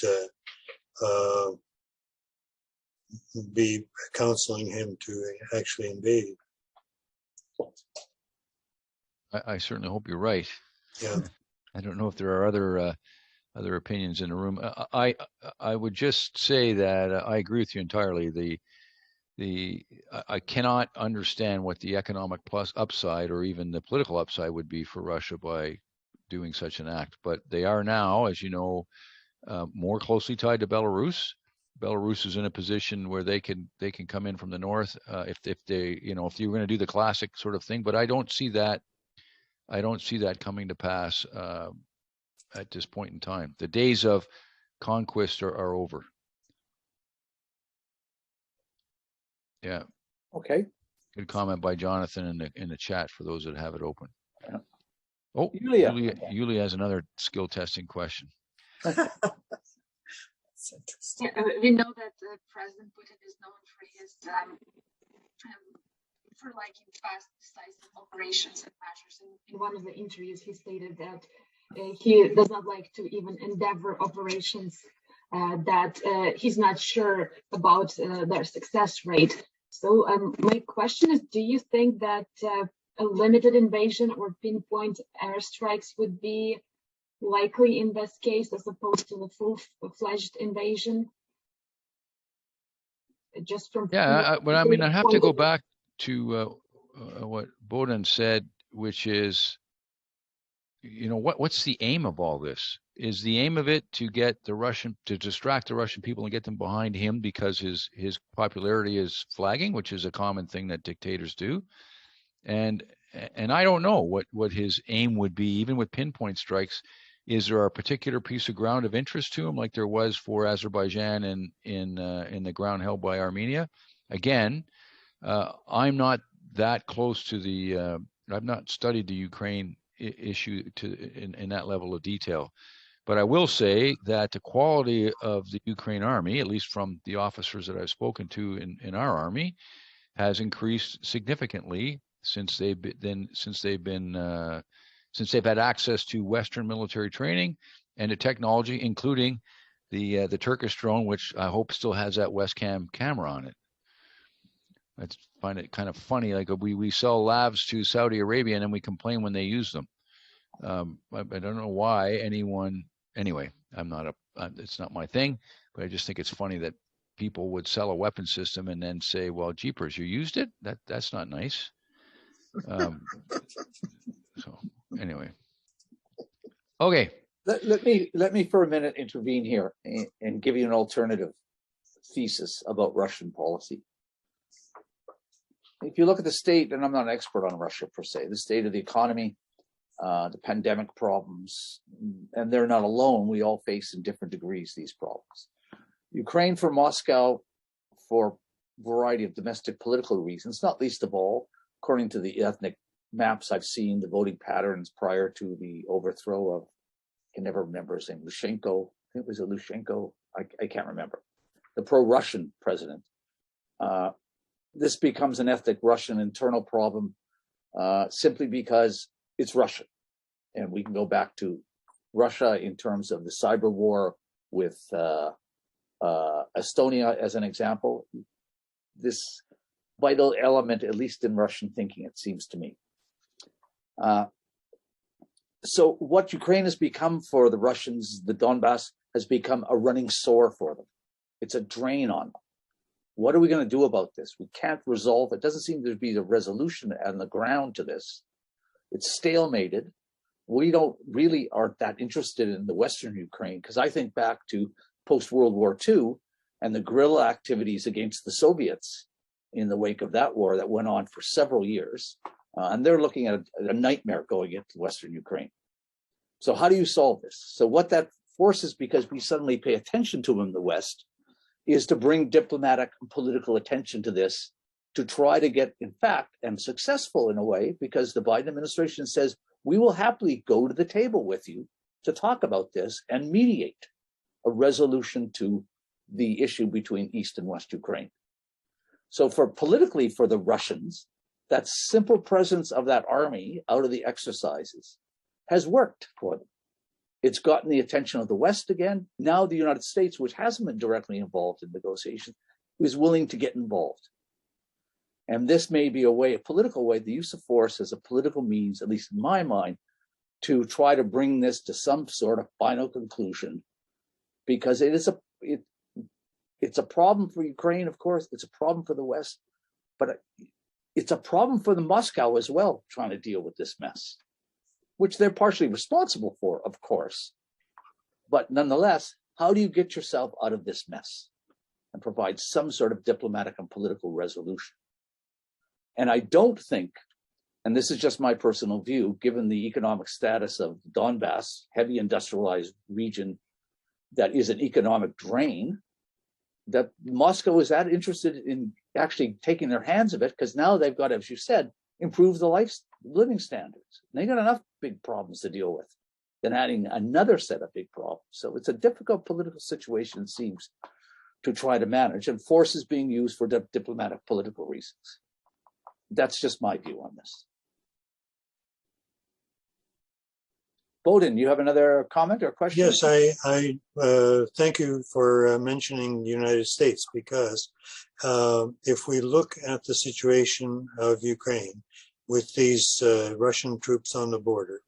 be counseling him to actually invade. I certainly hope you're right. Yeah. I don't know if there are other opinions in the room. I would just say that I agree with you entirely. I cannot understand what the economic plus upside or even the political upside would be for Russia by doing such an act. But they are now, as you know, more closely tied to Belarus. Belarus is in a position where they can come in from the north if they, you know, if you were going to do the classic sort of thing. But I don't see that coming to pass at this point in time. The days of conquest are over. Yeah. Okay. Good comment by Jonathan in the chat for those that have it open. Yeah. Oh, Yulia has another skill testing question. Yeah, we know that President Putin is known for his for liking fast, decisive operations and measures. In one of the interviews, he stated that he does not like to even endeavor operations that he's not sure about their success rate. So my question is, do you think that a limited invasion or pinpoint airstrikes would be likely in this case as opposed to a full-fledged invasion? Just from but I mean, I have to go back to what Bohdan said, which is, you know, what's the aim of all this? Is the aim of it to get to distract the Russian people and get them behind him because his popularity is flagging, which is a common thing that dictators do, and I don't know what his aim would be, even with pinpoint strikes. Is there a particular piece of ground of interest to him, like there was for Azerbaijan in the ground held by Armenia? Again, I'm not that close to the. I've not studied the Ukraine issue in that level of detail, but I will say that the quality of the Ukraine army, at least from the officers that I've spoken to in our army, has increased significantly since they've had access to Western military training and to technology, including the Turkish drone, which I hope still has that Westcam camera on it. I find it kind of funny. Like we sell lavs to Saudi Arabia and then we complain when they use them. I don't know why anyone. Anyway, it's not my thing. But I just think it's funny that people would sell a weapon system and then say, well, jeepers, you used it? That's not nice. So anyway. Okay. Let me for a minute intervene here and give you an alternative thesis about Russian policy. If you look at the state, and I'm not an expert on Russia per se, the state of the economy, the pandemic problems, and they're not alone. We all face in different degrees these problems. Ukraine for Moscow for a variety of domestic political reasons, not least of all, according to the ethnic maps I've seen, the voting patterns prior to the overthrow of, I can never remember his name, Lushenko. I think it was a Lushenko. I can't remember. The pro-Russian president. This becomes an ethnic Russian internal problem simply because it's Russian. And we can go back to Russia in terms of the cyber war with Estonia as an example. This vital element, at least in Russian thinking, it seems to me. So what Ukraine has become for the Russians, the Donbass, has become a running sore for them. It's a drain on them. What are we going to do about this? We can't resolve it. Doesn't seem to be a resolution on the ground to this. It's stalemated. We aren't that interested in the Western Ukraine, because I think back to post-World War II and the guerrilla activities against the Soviets in the wake of that war that went on for several years. And they're looking at a nightmare going into Western Ukraine. So how do you solve this? So what that forces, because we suddenly pay attention to them in the West, is to bring diplomatic and political attention to this, to try to get, in fact, and successful in a way, because the Biden administration says, we will happily go to the table with you to talk about this and mediate a resolution to the issue between East and West Ukraine. So politically for the Russians, that simple presence of that army out of the exercises has worked for them. It's gotten the attention of the West again. Now the United States, which hasn't been directly involved in negotiations, is willing to get involved. And this may be a political way, the use of force as a political means, at least in my mind, to try to bring this to some sort of final conclusion, because it's a problem for Ukraine, of course, it's a problem for the West, but it's a problem for the Moscow as well, trying to deal with this mess, which they're partially responsible for, of course. But nonetheless, how do you get yourself out of this mess and provide some sort of diplomatic and political resolution? And I don't think, and this is just my personal view, given the economic status of Donbass, heavy industrialized region that is an economic drain, that Moscow is that interested in actually taking their hands of it, because now they've got, as you said, improve the living standards. And they got enough big problems to deal with than adding another set of big problems. So it's a difficult political situation, it seems, to try to manage, and force is being used for diplomatic political reasons. That's just my view on this. Bowden, you have another comment or question? Yes, I thank you for mentioning the United States, because if we look at the situation of Ukraine with these Russian troops on the border,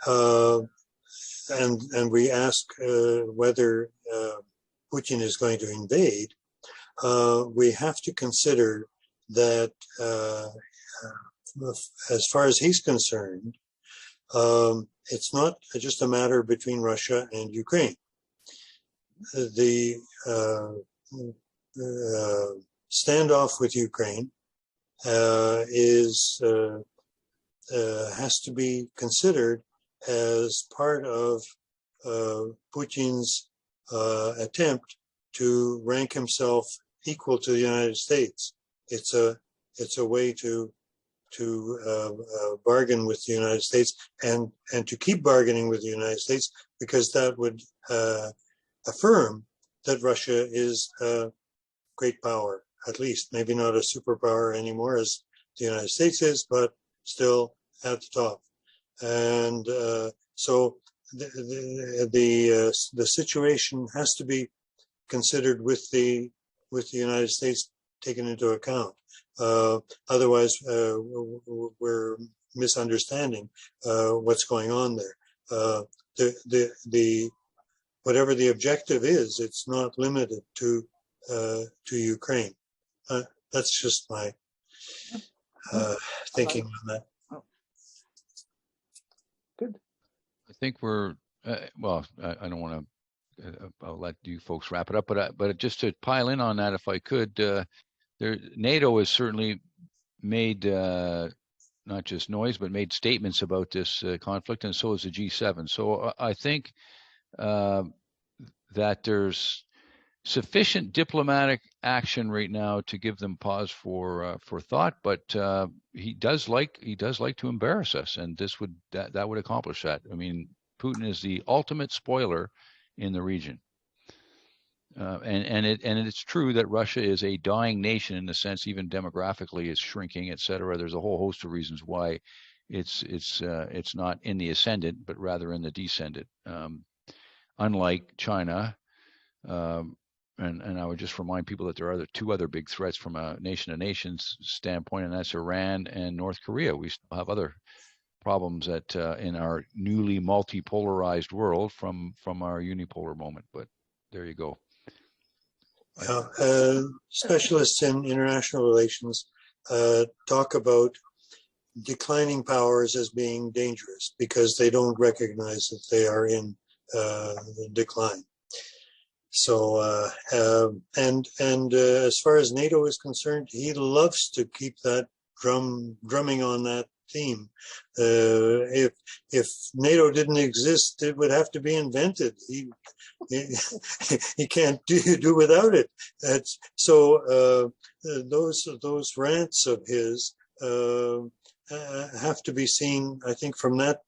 and we ask whether Putin is going to invade, we have to consider that as far as he's concerned, it's not just a matter between Russia and Ukraine. The standoff with Ukraine has to be considered as part of Putin's attempt to rank himself equal to the United States. It's a way to bargain with the United States and to keep bargaining with the United States, because that would affirm that Russia is a great power, at least maybe not a superpower anymore as the United States is, but still at the top. And so the situation has to be considered with the United States taken into account. Otherwise, we're misunderstanding what's going on there. The whatever the objective is, it's not limited to Ukraine. That's just my thinking on that. Good. I think we're well. I don't want to. I'll let you folks wrap it up, but just to pile in on that, if I could, NATO has certainly made not just noise, but made statements about this conflict, and so has the G7. So I think that there's sufficient diplomatic action right now to give them pause for thought. But he does like to embarrass us, and that would accomplish that. I mean, Putin is the ultimate spoiler in the region. And it's true that Russia is a dying nation in the sense, even demographically, it's shrinking, et cetera. There's a whole host of reasons why it's not in the ascendant, but rather in the descendant. Unlike China, and I would just remind people that there are two other big threats from a nation-to-nation standpoint, and that's Iran and North Korea. We still have other problems that in our newly multipolarized world from our unipolar moment. But there you go. Specialists in international relations talk about declining powers as being dangerous because they don't recognize that they are in decline. So, and as far as NATO is concerned, he loves to keep that drumming on that theme. If NATO didn't exist, it would have to be invented. He can't do without it. So those rants of his have to be seen, I think, from that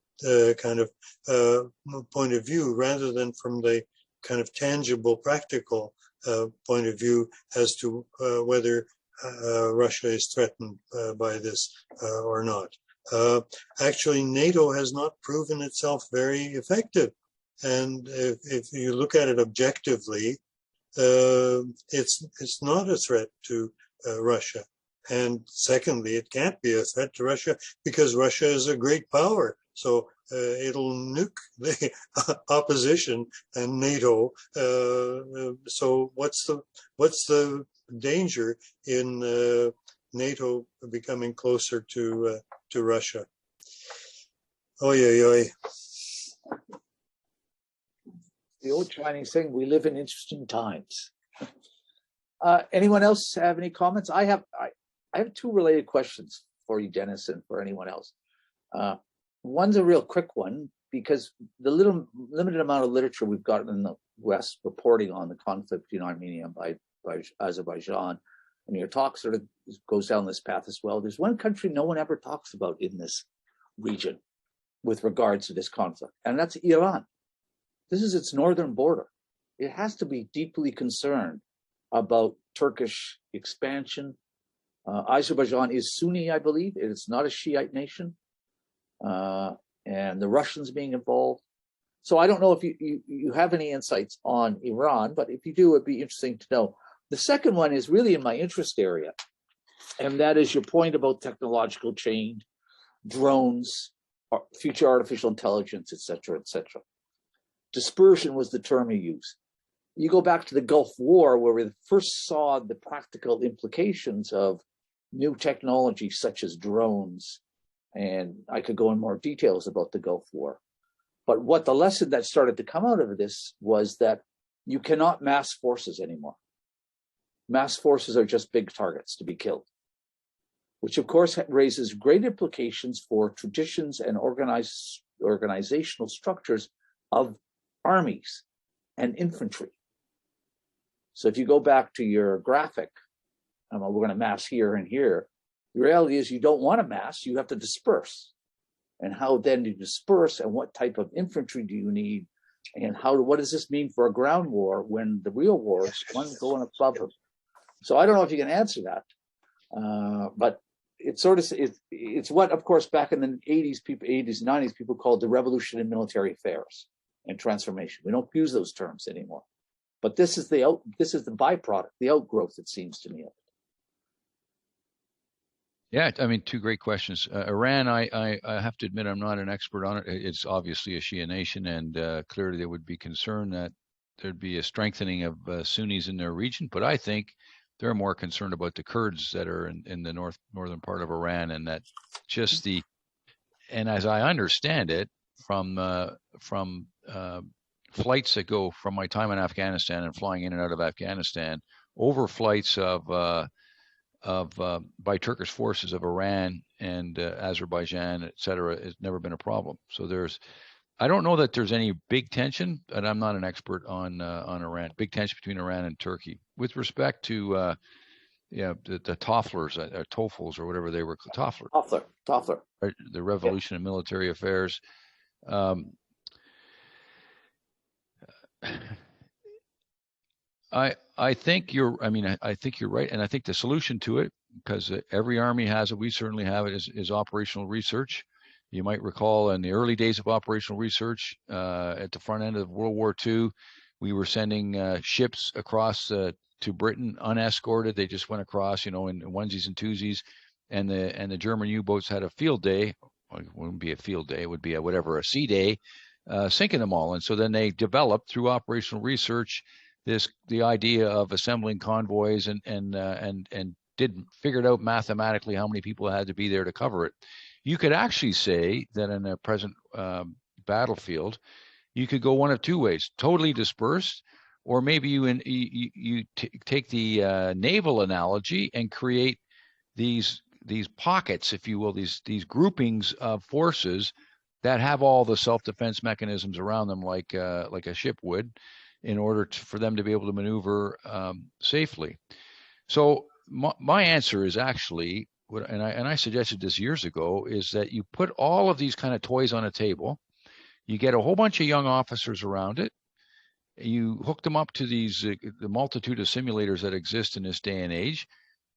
kind of point of view, rather than from the kind of tangible, practical point of view as to whether Russia is threatened by this or not. Actually, NATO has not proven itself very effective. And if you look at it objectively, it's not a threat to Russia. And secondly, it can't be a threat to Russia because Russia is a great power. So it'll nuke the opposition and NATO. So what's the danger in NATO becoming closer to Russia? Oy, oy, oy. The old Chinese saying, we live in interesting times. Anyone else have any comments? I have two related questions for you, Denis, and for anyone else. One's a real quick one, because the limited amount of literature we've gotten in the West reporting on the conflict between Armenia and Azerbaijan, and your talk sort of goes down this path as well. There's one country no one ever talks about in this region with regards to this conflict, and that's Iran. This is its northern border. It has to be deeply concerned about Turkish expansion. Azerbaijan is Sunni, I believe. It's not a Shiite nation. And the Russians being involved. So I don't know if you have any insights on Iran, but if you do, it'd be interesting to know. The second one is really in my interest area, and that is your point about technological change, drones, future artificial intelligence, et cetera, et cetera. Dispersion was the term you used. You go back to the Gulf War, where we first saw the practical implications of new technology such as drones, and I could go in more details about the Gulf War. But what the lesson that started to come out of this was that you cannot mass forces anymore. Mass forces are just big targets to be killed, which of course raises great implications for traditions and organizational structures of armies and infantry. So if you go back to your graphic, we're going to mass here and here. The reality is you don't want to mass, you have to disperse. And how then do you disperse, and what type of infantry do you need? And what does this mean for a ground war when the real war is one going above them? So I don't know if you can answer that, but it's what, of course, back in the 80s, 90s, people called the revolution in military affairs and transformation. We don't use those terms anymore. But this is the byproduct, the outgrowth, it seems to me, of it. Yeah, I mean, two great questions. Iran, I have to admit, I'm not an expert on it. It's obviously a Shia nation, and clearly there would be concern that there'd be a strengthening of Sunnis in their region, but I think they're more concerned about the Kurds that are in the northern part of Iran, and that just and as I understand it from flights that go from my time in Afghanistan and flying in and out of Afghanistan, over flights by Turkish forces of Iran and Azerbaijan, etc., has never been a problem. So I don't know that there's any big tension, and I'm not an expert on Iran. Big tension between Iran and Turkey with respect to the Tofflers, TOEFLs, or whatever they were called. Toffler. Right, the Revolution of Military Affairs. I think you're right, and I think the solution to it, because every army has it, we certainly have it, is operational research. You might recall in the early days of operational research, at the front end of World War II, we were sending ships across to Britain unescorted. They just went across, in onesies and twosies, and the German U-boats had a field day. Well, it wouldn't be a field day; it would be a sea day, sinking them all. And so then they developed through operational research the idea of assembling convoys and figured out mathematically how many people had to be there to cover it. You could actually say that in a present battlefield, you could go one of two ways: totally dispersed, or maybe you take the naval analogy and create these pockets, if you will, these groupings of forces that have all the self-defense mechanisms around them, like a ship would, in order for them to be able to maneuver safely. So my answer is actually, and I suggested this years ago, is that you put all of these kind of toys on a table, you get a whole bunch of young officers around it, you hook them up to the multitude of simulators that exist in this day and age,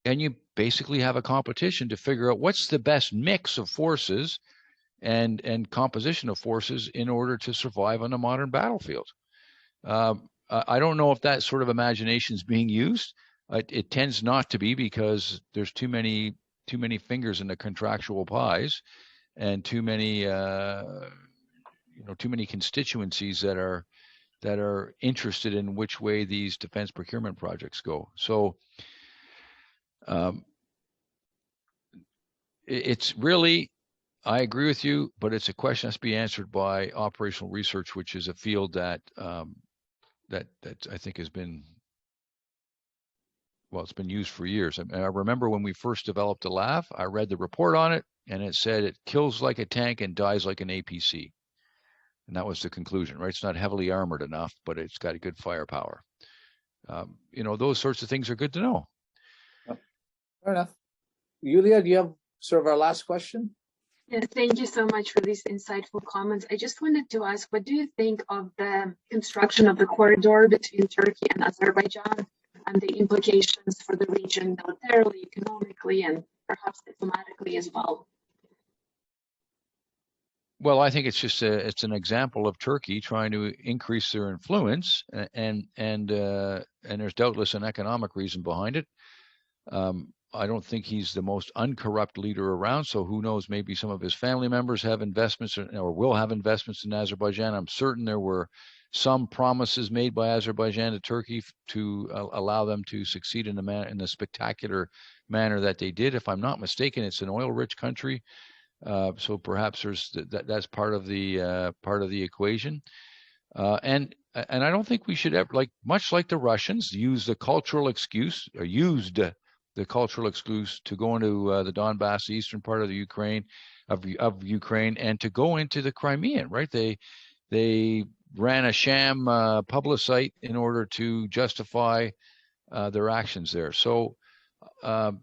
and you basically have a competition to figure out what's the best mix of forces and composition of forces in order to survive on a modern battlefield. I don't know if that sort of imagination is being used. It tends not to be, because there's too many fingers in the contractual pies, and too many constituencies that are interested in which way these defense procurement projects go. So it's really, I agree with you, but it's a question that's to be answered by operational research, which is a field that I think has been, it's been used for years. I remember when we first developed the LAV, I read the report on it, and it said it kills like a tank and dies like an APC. And that was the conclusion, right? It's not heavily armored enough, but it's got a good firepower. Those sorts of things are good to know. Fair enough. Yulia, do you have sort of our last question? Yes, thank you so much for these insightful comments. I just wanted to ask, what do you think of the construction of the corridor between Turkey and Azerbaijan and the implications for the region militarily, economically, and perhaps diplomatically as well? Well, I think it's just it's an example of Turkey trying to increase their influence, and there's doubtless an economic reason behind it. I don't think he's the most uncorrupt leader around, so who knows, maybe some of his family members have investments or will have investments in Azerbaijan. I'm certain there were some promises made by Azerbaijan to Turkey to allow them to succeed in the spectacular manner that they did. If I'm not mistaken, it's an oil-rich country, so perhaps that's part of the equation. And I don't think we should ever, much like the Russians, use the cultural excuse, or used the cultural excuse to go into the Donbass, the eastern part of the Ukraine, of Ukraine, and to go into the Crimean, right? They ran a sham publicite in order to justify their actions there. So that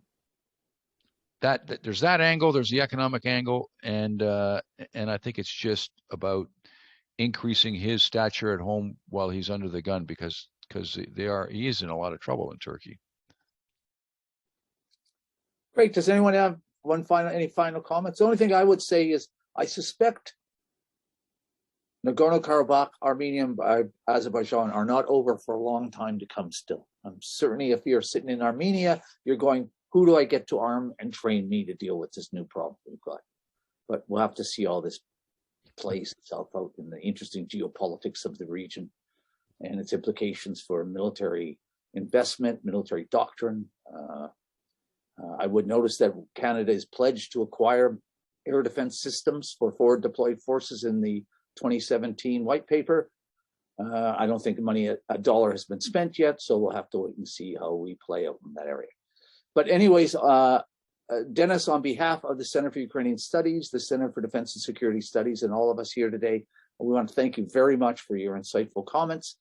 there's that angle, there's the economic angle, and I think it's just about increasing his stature at home while he's under the gun, because he is in a lot of trouble in Turkey. Great. Does anyone have any final comments? The only thing I would say is I suspect Nagorno-Karabakh, Armenia, and Azerbaijan are not over for a long time to come still. Certainly if you're sitting in Armenia, you're going, who do I get to arm and train me to deal with this new problem we've got? But we'll have to see all this plays itself out in the interesting geopolitics of the region. and its implications for military investment, military doctrine. I would notice that Canada is pledged to acquire air defense systems for forward deployed forces in the 2017 white paper. I don't think a dollar has been spent yet, so we'll have to wait and see how we play out in that area. But anyways, Denis, on behalf of the Center for Ukrainian Studies, the Center for Defense and Security Studies, and all of us here today, we want to thank you very much for your insightful comments.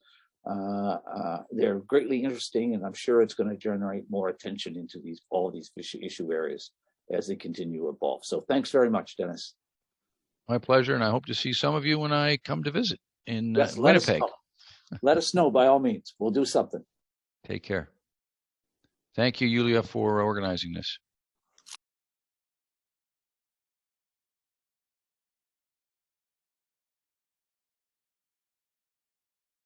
They're greatly interesting, and I'm sure it's going to generate more attention into all of these issue areas as they continue to evolve. So thanks very much, Denis. My pleasure, and I hope to see some of you when I come to visit in Yes, Winnipeg. Let us know, by all means. We'll do something. Take care. Thank you, Yulia, for organizing this.